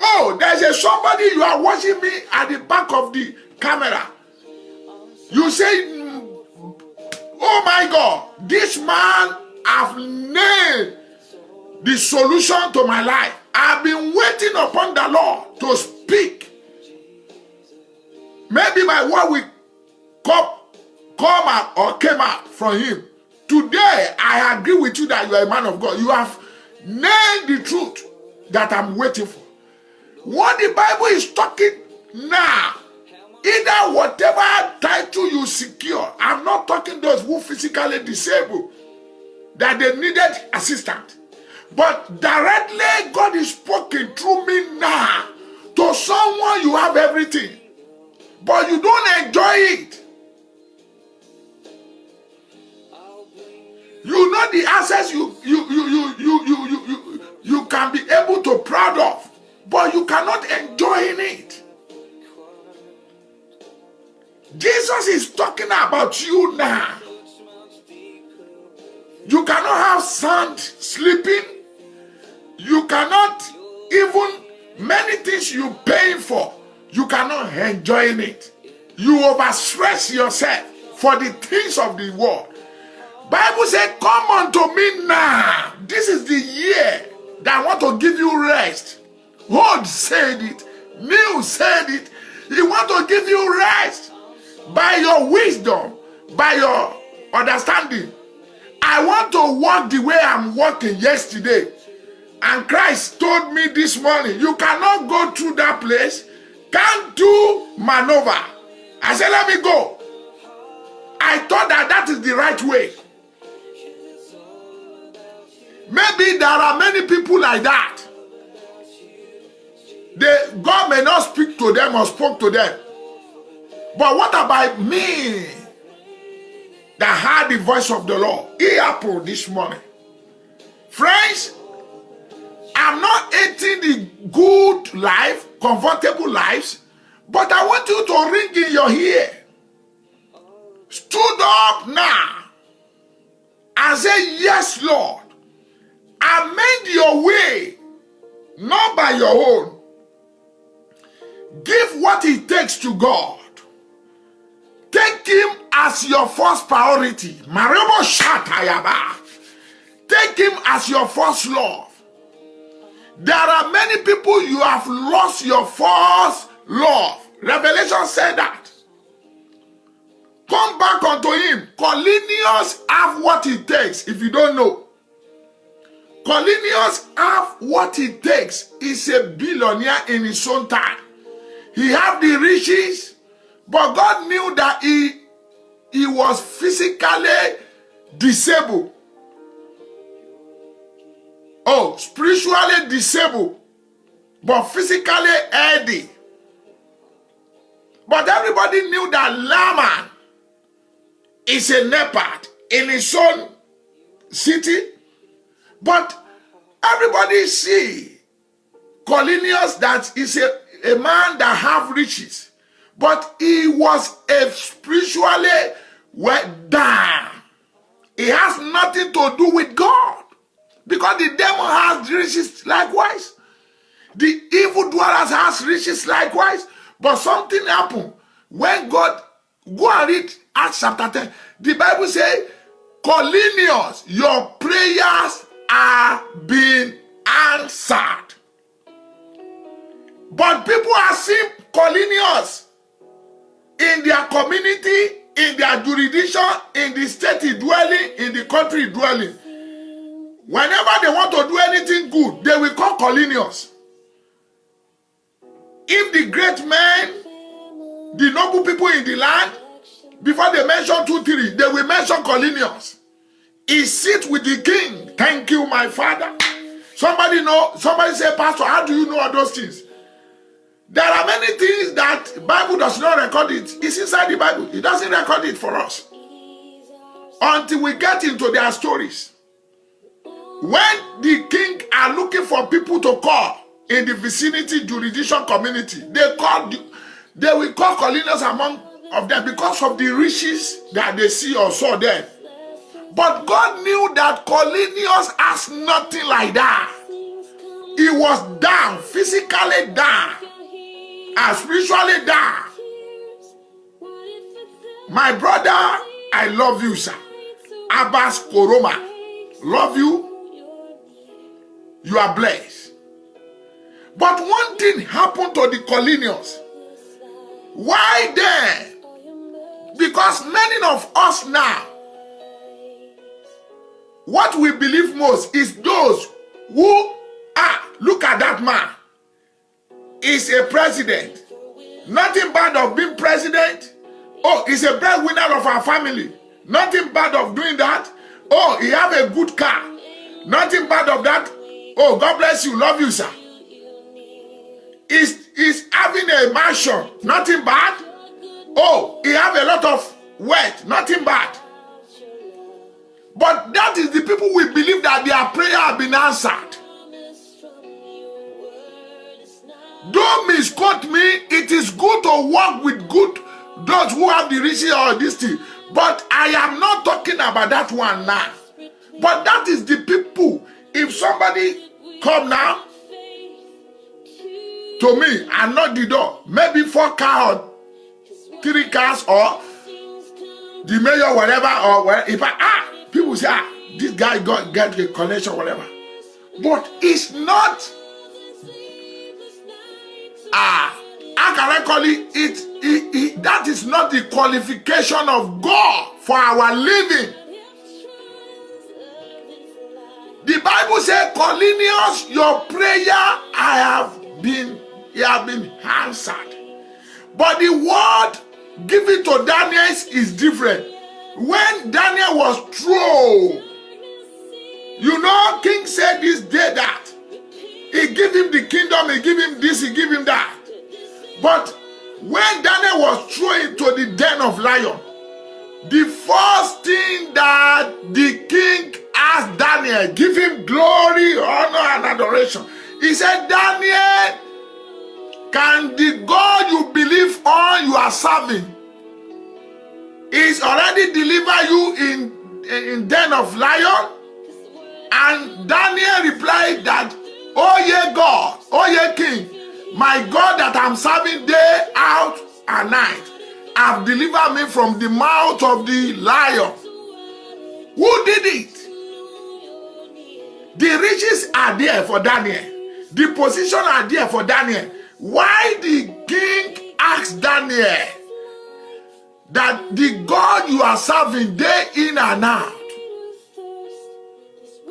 Speaker 1: Oh, there's somebody you are watching me at the back of the camera. You say, oh my God, this man have nailed the solution to my life. I've been waiting upon the Lord to speak. Maybe my word will come out or came out from him. Today, I agree with you that you are a man of God. You have nailed the truth that I'm waiting for. What the Bible is talking now, either whatever title you secure, I'm not talking those who physically disabled, that they needed assistance. But directly, God is speaking through me now to someone you have everything, but you don't enjoy it. You know the assets you can be able to proud of, but you cannot enjoy it. Jesus is talking about you now. You cannot have sound sleeping. You cannot even many things you paying for. You cannot enjoy it. You overstress yourself for the things of the world. Bible said, come unto me now. This is the year that I want to give you rest. Old said it. New said it. He want to give you rest. By your wisdom, by your understanding. I want to walk the way I'm walking yesterday. And Christ told me this morning, you cannot go through that place. Can't do maneuver. I said, let me go. I thought that is the right way. Maybe there are many people like that. God may not speak to them or spoke to them. But what about me that heard the voice of the Lord? It happened this morning. Friends, I'm not the good life, comfortable lives, but I want you to ring in your ear. Stood up now and say, yes, Lord. Amend your way, not by your own. Give what it takes to God. Take him as your first priority. Marebo Shatayaba. Take him as your first love. There are many people you have lost your first love. Revelation said that. Come back unto him. Cornelius have what it takes. If you don't know, Cornelius have what it takes. He's a billionaire in his own time. He have the riches, but God knew that he was physically disabled. Oh, spiritually disabled, but physically healthy. But everybody knew that Laman is a leopard in his own city. But everybody see Cornelius that is a man that have riches. But he was a spiritually well down. He has nothing to do with God. Because the devil has riches likewise. The evil dwellers has riches likewise. But something happened. When God, go and read Acts chapter 10. The Bible says, Cornelius, your prayers are being answered. But people are seeing Cornelius in their community, in their jurisdiction, in the state he dwelling, in the country dwelling. Whenever they want to do anything good, they will call Cornelius. If the great men, the noble people in the land, before they mention 2, 3, they will mention Cornelius. He sits with the king. Thank you, my father. Somebody say, Pastor, how do you know all those things? There are many things that the Bible does not record it. It's inside the Bible. It doesn't record it for us. Until we get into their stories. When the king are looking for people to call in the vicinity jurisdiction community, they will call Cornelius among of them because of the riches that they see or saw there. But God knew that Cornelius has nothing like that. He was down, physically down, and spiritually down. My brother, I love you, sir. Abbas Koroma, love you. You are blessed. But one thing happened to the Cornelius. Why then? Because many of us now, what we believe most is those who look at that man. Is a president. Nothing bad of being president. Oh, he's a breadwinner of our family. Nothing bad of doing that. Oh, he have a good car. Nothing bad of that. Oh, God bless you. Love you, sir. He's having a mansion. Nothing bad. Oh, he have a lot of wealth. Nothing bad. But that is the people we believe that their prayer have been answered. Don't misquote me. It is good to work with those who have the riches or this thing. But I am not talking about that one now. But that is the people. If somebody come now to me and knock the door, maybe 4 cars or 3 cars or the mayor, whatever, or where, if people say, this guy get a connection, whatever. But it's not, how can I call it? That is not the qualification of God for our living. The Bible says, Cornelius, your prayer have been answered. But the word given to Daniel is different. When Daniel was thrown, you know, king said this day that. He gave him the kingdom, he gave him this, he gave him that. But when Daniel was thrown into the den of lion, the first thing that the king asked Daniel, give him glory, honor, and adoration. He said, Daniel, can the God you believe on, you are serving, is already deliver you in den of lion? And Daniel replied that, oh yeah God, oh yeah King, my God that I'm serving day out and night have delivered me from the mouth of the lion. Who did it? The riches are there for Daniel. The position are there for Daniel. Why the king asked Daniel that the God you are serving day in and out?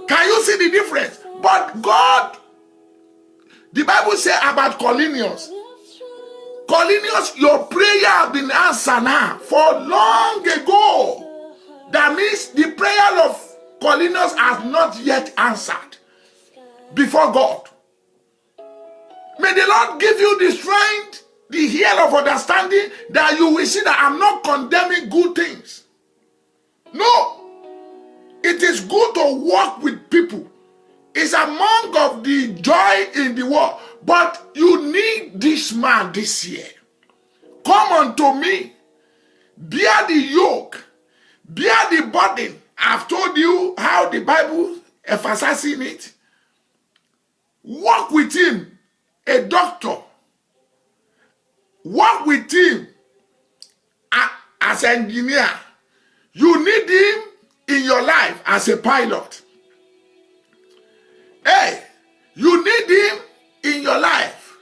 Speaker 1: Can you see the difference? But God, the Bible says about Cornelius, your prayer has been answered now for long ago. That means the prayer of Cornelius has not yet answered before God. May the Lord give you the strength, the ear of understanding, that you will see that I'm not condemning good things. No. It is good to walk with people. It's among of the joy in the world. But you need this man this year. Come unto me. Bear the yoke. Bear the burden. I've told you how the Bible emphasizes it. Walk with him, a doctor. Walk with him as an engineer. You need him in your life as a pilot. Hey, you need him in your life.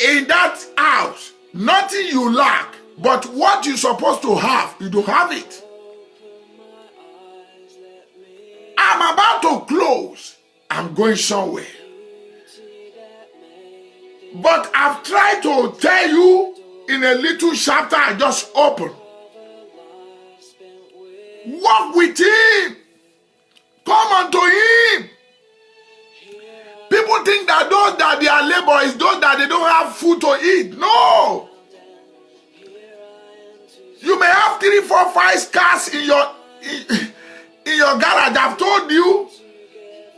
Speaker 1: In that house, nothing you lack, but what you're supposed to have, you don't have it. I'm about to close. I'm going somewhere. But I've tried to tell you in a little chapter I just opened. Walk with him. Come unto him. People think that those that they are labor is those that they don't have food to eat. No. You may have 3, 4, 5 cars in your garage. I've told you,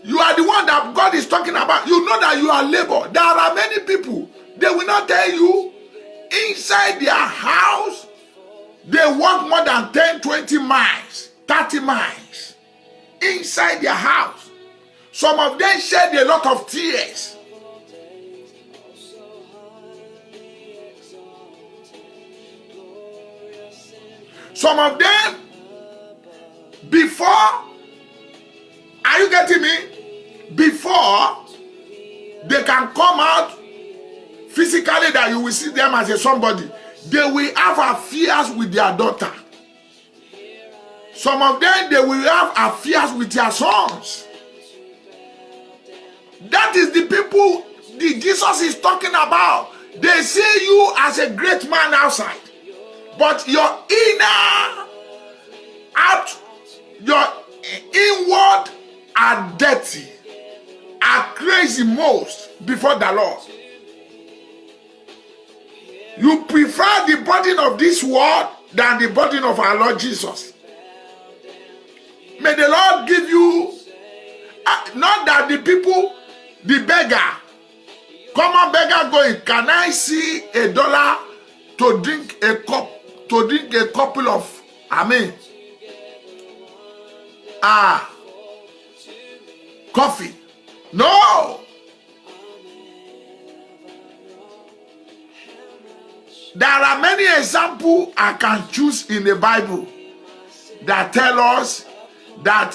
Speaker 1: you are the one that God is talking about. You know that you are labor. There are many people, they will not tell you, inside their house, they walk more than 10, 20 miles, 30 miles inside their house. Some of them shed a lot of tears. Some of them, before, are you getting me? Before they can come out physically that you will see them as a somebody, they will have affairs with their daughter. Some of them, they will have affairs with their sons. That is the people the Jesus is talking about. They see you as a great man outside, but your your inward are dirty, are crazy most before the Lord. You prefer the burden of this world than the burden of our Lord Jesus. May the Lord give you, not that the people, the beggar, common beggar going, can I see $1 to drink a cup, to drink a couple of, coffee? No. There are many examples I can choose in the Bible that tell us that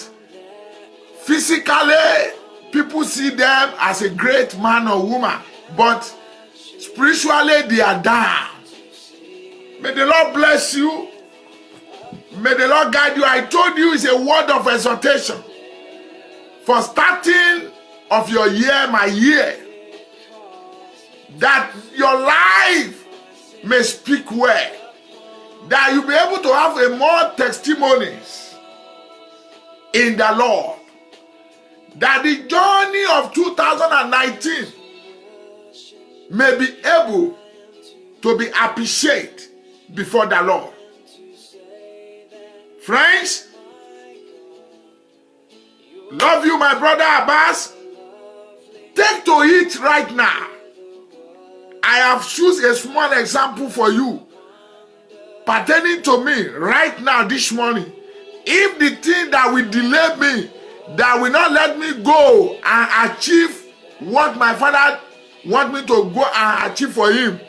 Speaker 1: physically people see them as a great man or woman, but spiritually they are down. May the Lord bless you. May the Lord guide you. I told you it's a word of exhortation for starting of your year, my year, that your life may speak well, that you'll be able to have a more testimonies in the Lord, that the journey of 2019 may be able to be appreciated before the Lord. Friends, love you, my brother Abbas. take to it right now. I have chosen a small example for you pertaining to me right now this morning. If the thing that will delay me, that will not let me go and achieve what my Father wants me to go and achieve for him,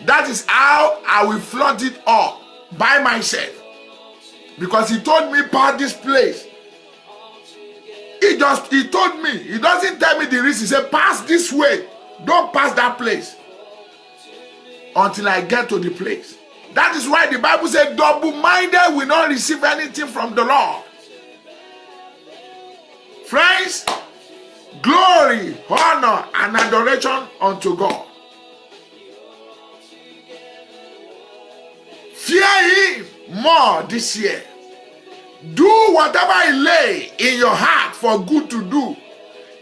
Speaker 1: that is how I will flaunt it up by myself. Because he told me pass this place. He told me, he doesn't tell me the reason. He said pass this way, don't pass that place until I get to the place. That is why the Bible said double-minded will not receive anything from the Lord. Friends, glory, honor, and adoration unto God. Fear him more this year. Do whatever he lay in your heart for good to do.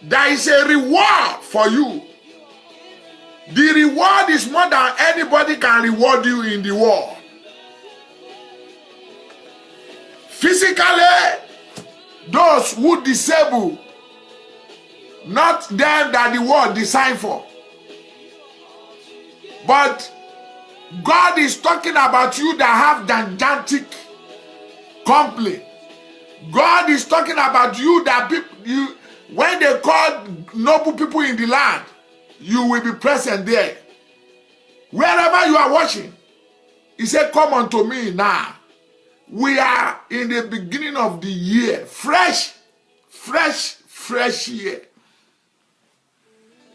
Speaker 1: There is a reward for you. The reward is more than anybody can reward you in the world. Physically, those who disable, not them that the world designed for. But God is talking about you that have gigantic complaint. God is talking about you that when they call noble people in the land, you will be present there. Wherever you are watching, he said, come unto me now. We are in the beginning of the year. Fresh year.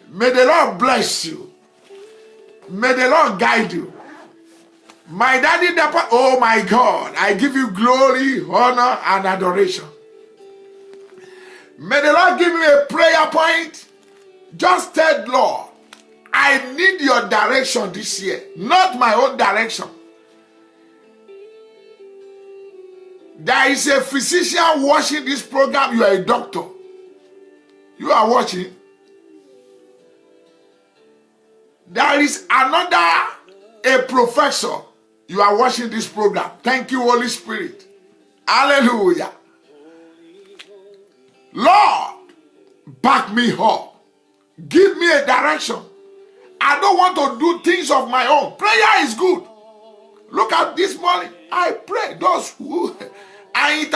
Speaker 1: May the Lord bless you. May the Lord guide you. My daddy, oh my God, I give you glory, honor, and adoration. May the Lord give me a prayer point. Just tell Lord, I need your direction this year, not my own direction. There is a physician watching this program. You are a doctor. You are watching. There is another, a professor. You are watching this program. Thank you, Holy Spirit. Hallelujah. Lord, back me up. Give me a direction. I don't want to do things of my own. Prayer is good. Look at this morning. I pray those who and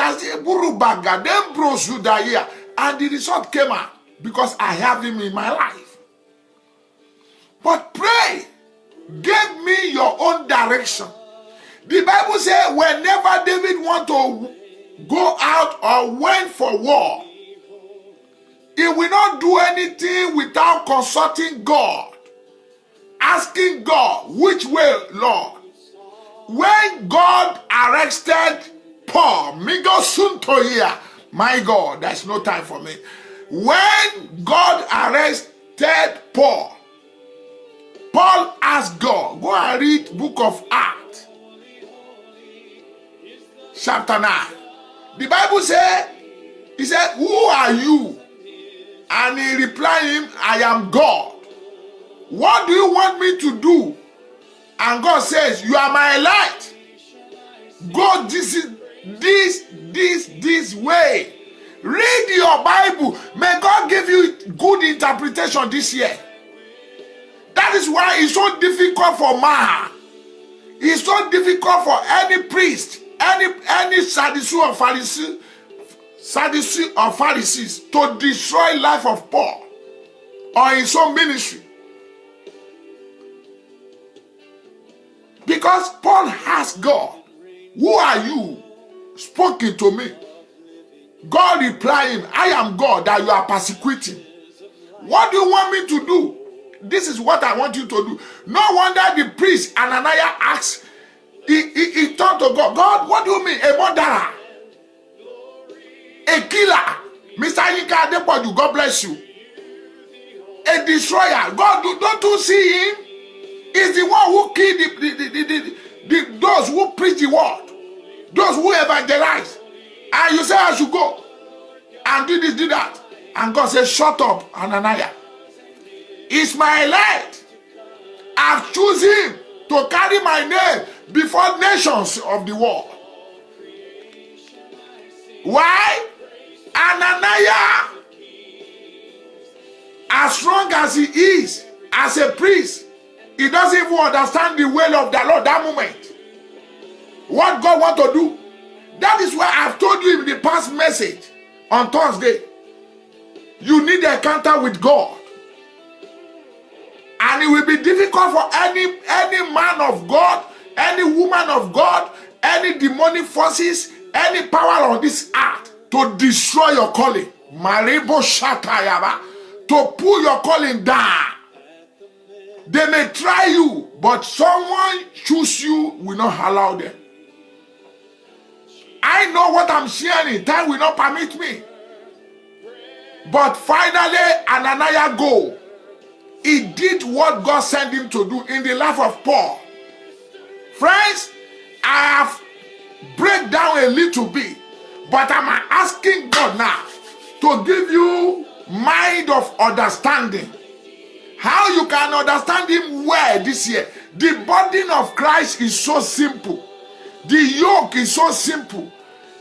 Speaker 1: the result came out because I have him in my life. But pray, give me your own direction. The Bible says whenever David want to go out or went for war, he will not do anything without consulting God, asking God, which way, Lord? When God arrested Paul, my God, there's no time for me. When God arrested Paul, Paul asked God, go and read book of Acts, chapter 9. The Bible said, he said, who are you? And he replied him, I am God. What do you want me to do? And God says, you are my light. Go this way. Read your Bible. May God give you good interpretation this year. That is why it's so difficult for man. It's so difficult for any priest, any Sadducee or Pharisees to destroy life of Paul or his own ministry. Because Paul asked God, who are you speaking to me? God replied him, I am God that you are persecuting. What do you want me to do? This is what I want you to do. No wonder the priest Ananias asked, he turned to God, God, what do you mean? A murderer, a killer, Mr. Yinka Adepoju, God bless you, a destroyer. God, don't you see him? He's the one who killed those who preach the word, those who evangelize. And you say I should go and do this, do that. And God says, shut up, Ananias. It's my light. I've chosen him to carry my name before nations of the world. Why? Ananias has strong as he is, as a priest, he doesn't even understand the will of the Lord that moment. What God wants to do. That is why I've told you in the past message on Thursday. You need an encounter with God. And it will be difficult for any man of God, any woman of God, any demonic forces, any power on this earth to destroy your calling. Maribo Shatayaba. To pull your calling down. They may try you, but someone choose you will not allow them. I know what I'm sharing. Time will not permit me. But finally, Ananias go. He did what God sent him to do in the life of Paul. Friends, I have break down a little bit, but I'm asking God now to give you mind of understanding. How you can understand him well this year. The burden of Christ is so simple. The yoke is so simple.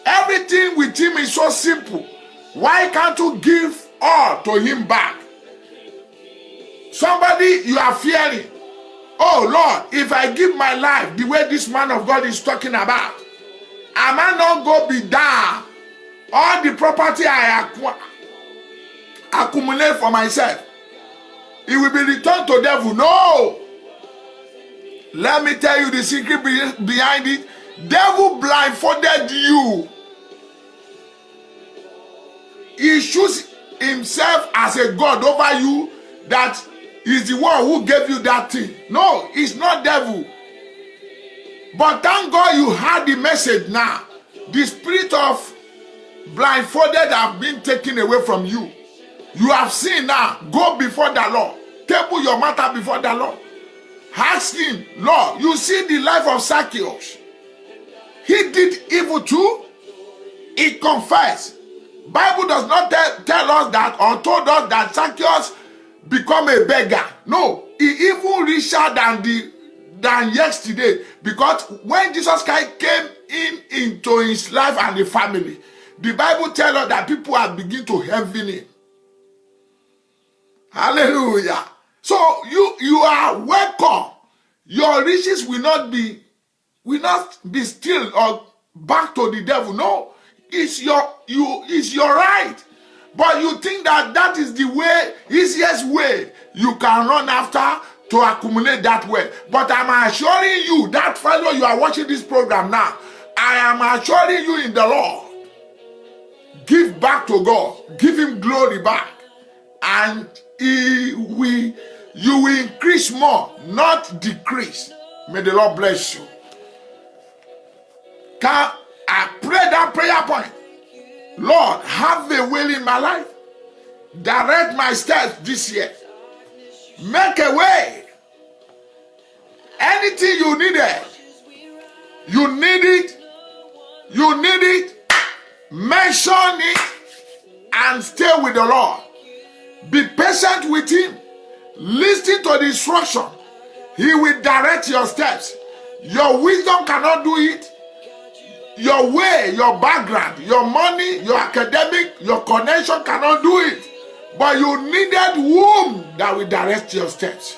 Speaker 1: Everything with him is so simple. Why can't you give all to him back? Somebody you are fearing. Oh Lord, if I give my life the way this man of God is talking about, am I not going to be down? All the property I accumulate for myself, it will be returned to devil. No. Let me tell you the secret behind it. Devil blindfolded you. He chooses himself as a God over you, that is the one who gave you that thing. No, it's not devil. But thank God you heard the message now. The spirit of blindfolded have been taken away from you. You have seen now. Go before the Lord. Table your matter before the Lord. Ask him, Lord, you see the life of Zacchaeus. He did evil too. He confessed. Bible does not tell us that or told us that Zacchaeus become a beggar. No, he even richer than yesterday, because when Jesus Christ came into his life and the family, the Bible tells us that people are beginning to envy him. Hallelujah. So you are welcome. Your riches will not be still or back to the devil. No, it's your right. But you think that is the way, easiest way you can run after to accumulate that way. But I'm assuring you, that fellow you are watching this program now, I am assuring you in the Lord, give back to God, give him glory back, and you will increase more, not decrease. May the Lord bless you. Can I pray that prayer point? Lord, have a will in my life. Direct my steps this year. Make a way. Anything you needed, you need it, mention it, and stay with the Lord. Be patient with him. Listen to the instruction. He will direct your steps. Your wisdom cannot do it. Your way, your background, your money, your academic, your connection cannot do it. But you needed womb that will direct your steps.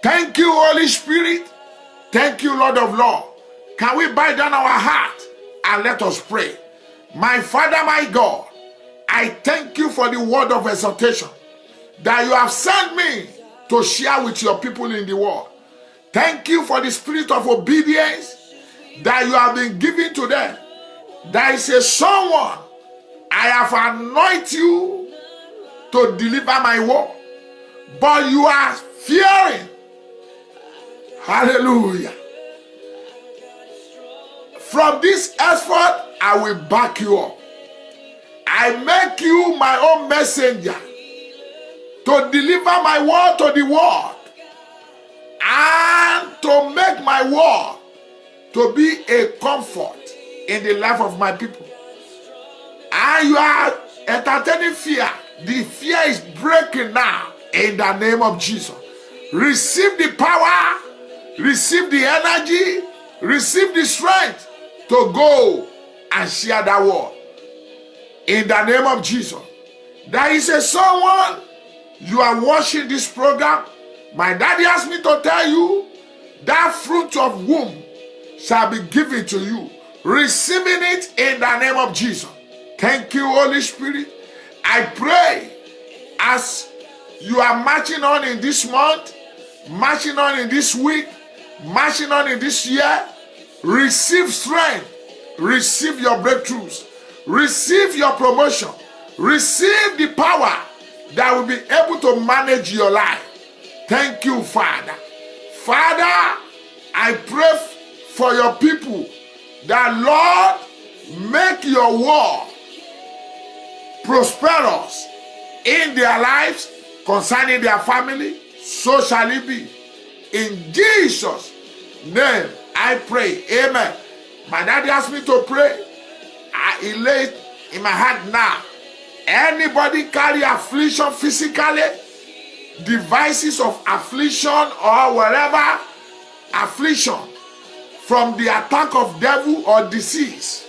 Speaker 1: Thank you, Holy Spirit. Thank you, Lord of Lords. Can we bow down our heart and let us pray? My Father, my God, I thank you for the word of exhortation that you have sent me to share with your people in the world. Thank you for the spirit of obedience that you have been given to them. There is a someone I have anointed you to deliver my word, but you are fearing. Hallelujah. From this effort, I will back you up. I make you my own messenger to deliver my word to the world and to make my word to be a comfort in the life of my people. And you are entertaining fear. The fear is breaking now in the name of Jesus. Receive the power, receive the energy, receive the strength to go and share that word in the name of Jesus. There is a someone You are watching this program. My daddy asked me to tell you that fruit of womb shall be given to you. Receiving it in the name of Jesus. Thank you, Holy Spirit. I pray as you are marching on in this month, marching on in this week, marching on in this year, receive strength, receive your breakthroughs, receive your promotion, receive the power that will be able to manage your life. Thank you, Father. Father, I pray for your people that, Lord, make your word prosperous in their lives concerning their family. So shall it be. In Jesus' name, I pray. Amen. My daddy asked me to pray. I lay it in my heart now. Anybody carry affliction physically, devices of affliction or whatever affliction from the attack of devil or disease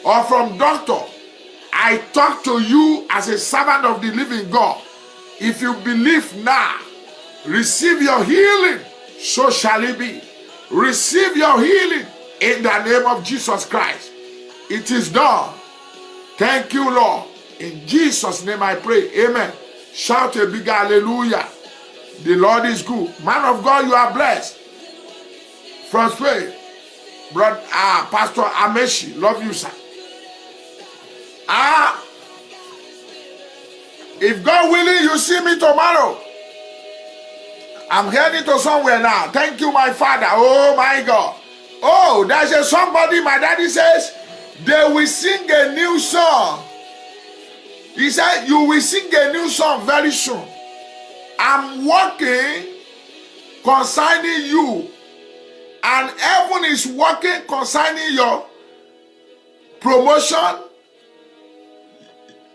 Speaker 1: or from doctor, I talk to you as a servant of the living God. If you believe now, receive your healing, so shall it be. Receive your healing in the name of Jesus Christ. It is done. Thank you, Lord. In Jesus' name I pray. Amen. Shout a big hallelujah. The Lord is good. Man of God, you are blessed. From Spain, brother, Pastor Ameshi, love you, sir. If God willing, you see me tomorrow. I'm heading to somewhere now. Thank you, my Father. Oh, my God. Oh, there's a somebody, my daddy says, they will sing a new song. He said, you will sing a new song very soon. I'm working concerning you. And heaven is working concerning your promotion.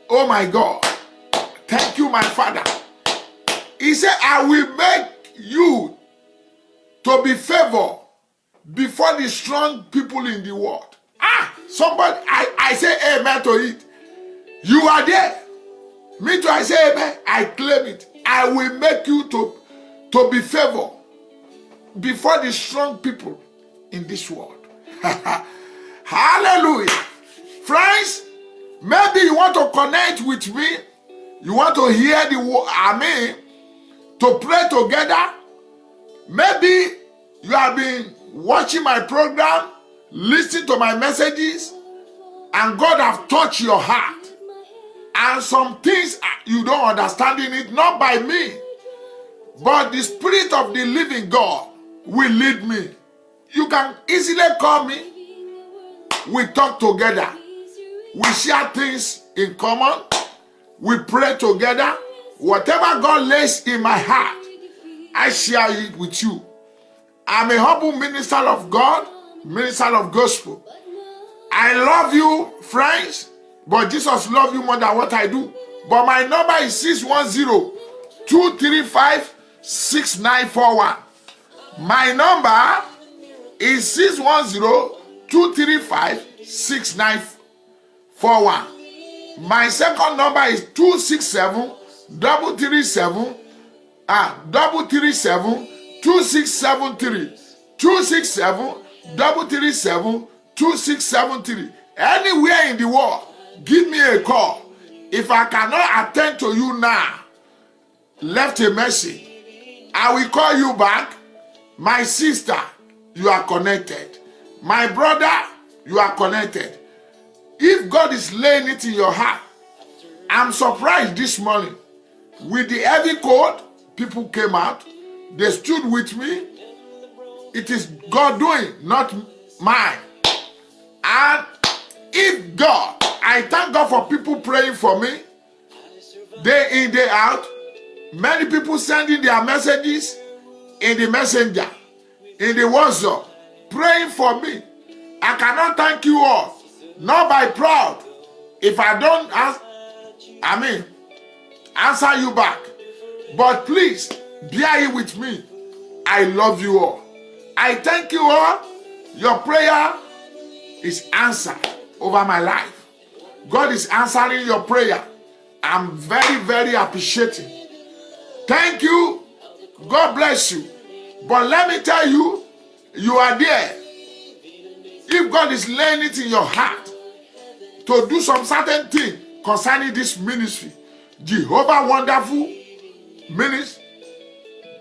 Speaker 1: Oh my God. Thank you, my Father. He said, I will make you to be favored before the strong people in the world. Somebody, I say amen to it. You are there. Me too, I say amen. I claim it. I will make you to be favored before the strong people in this world. Hallelujah. Friends, maybe you want to connect with me. You want to hear the word, to pray together. Maybe you have been watching my program, listening to my messages, and God have touched your heart. And some things you don't understand in it, not by me, but the Spirit of the living God will lead me. You can easily call me. We talk together. We share things in common. We pray together. Whatever God lays in my heart, I share it with you. I'm a humble minister of God, minister of gospel. I love you, friends, but Jesus loves you more than what I do. But my number is 610-235-6941. My number is 610-235-6941. My second number is 267-337-2673. 267-337-2673. Anywhere in the world, give me a call. If I cannot attend to you now, left a message, I will call you back. My sister, you are connected. My brother, you are connected. If God is laying it in your heart, I'm surprised this morning. With the heavy cold, people came out. They stood with me. It is God doing, not mine. And if God, I thank God for people praying for me, day in, day out. Many people sending their messages in the messenger, in the WhatsApp, praying for me. I cannot thank you all, not by proud. If I don't answer you back. But please, bear it with me. I love you all. I thank you all. Your prayer is answered over my life. God is answering your prayer. I'm very, very appreciating. Thank you. God bless you. But let me tell you, you are there. If God is laying it in your heart to do some certain thing concerning this ministry, Jehovah Wonderful Ministry,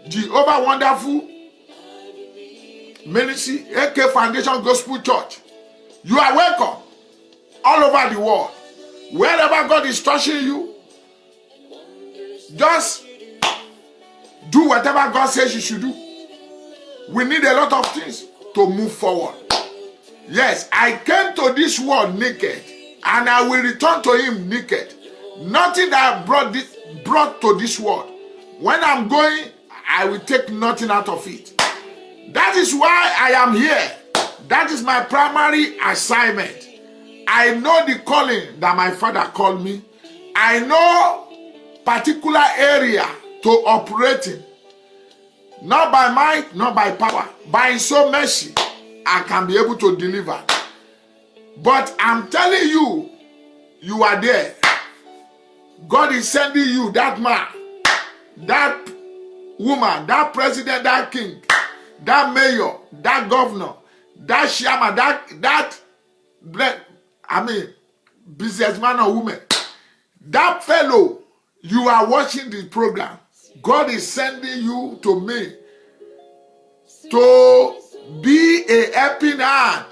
Speaker 1: Jehovah Wonderful Ministry, AK Foundation Gospel Church, you are welcome all over the world. Wherever God is touching you, just do whatever God says you should do. We need a lot of things to move forward. Yes, I came to this world naked, and I will return to him naked. Nothing that I brought to this world. When I'm going, I will take nothing out of it. That is why I am here. That is my primary assignment. I know the calling that my father called me. I know particular area to operate in. Not by might, not by power. By his own mercy, I can be able to deliver. But I'm telling you, you are there. God is sending you that man, that woman, that president, that king, that mayor, that governor, that chairman, businessman or woman, that fellow, you are watching the program. God is sending you to me to be a helping hand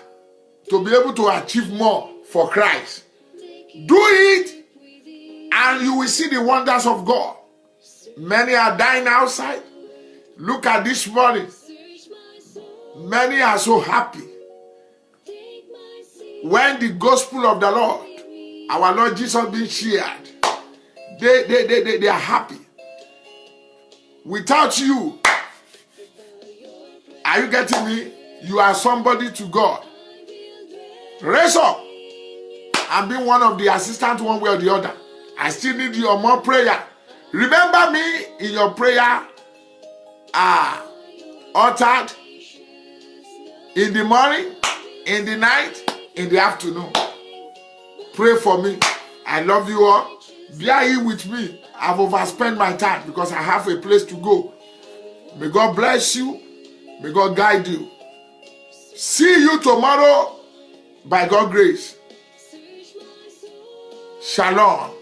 Speaker 1: to be able to achieve more for Christ. Do it and you will see the wonders of God. Many are dying outside. Look at this morning. Many are so happy when the gospel of the Lord, our Lord Jesus, being shared. They are happy. Without you, are you getting me? You are somebody to God. Raise up and be one of the assistants one way or the other. I still need your more prayer. Remember me in your prayer uttered in the morning, in the night, in the afternoon. Pray for me. I love you all. Bear here with me. I've overspent my time because I have a place to go. May God bless you. May God guide you. See you tomorrow by God's grace. Shalom.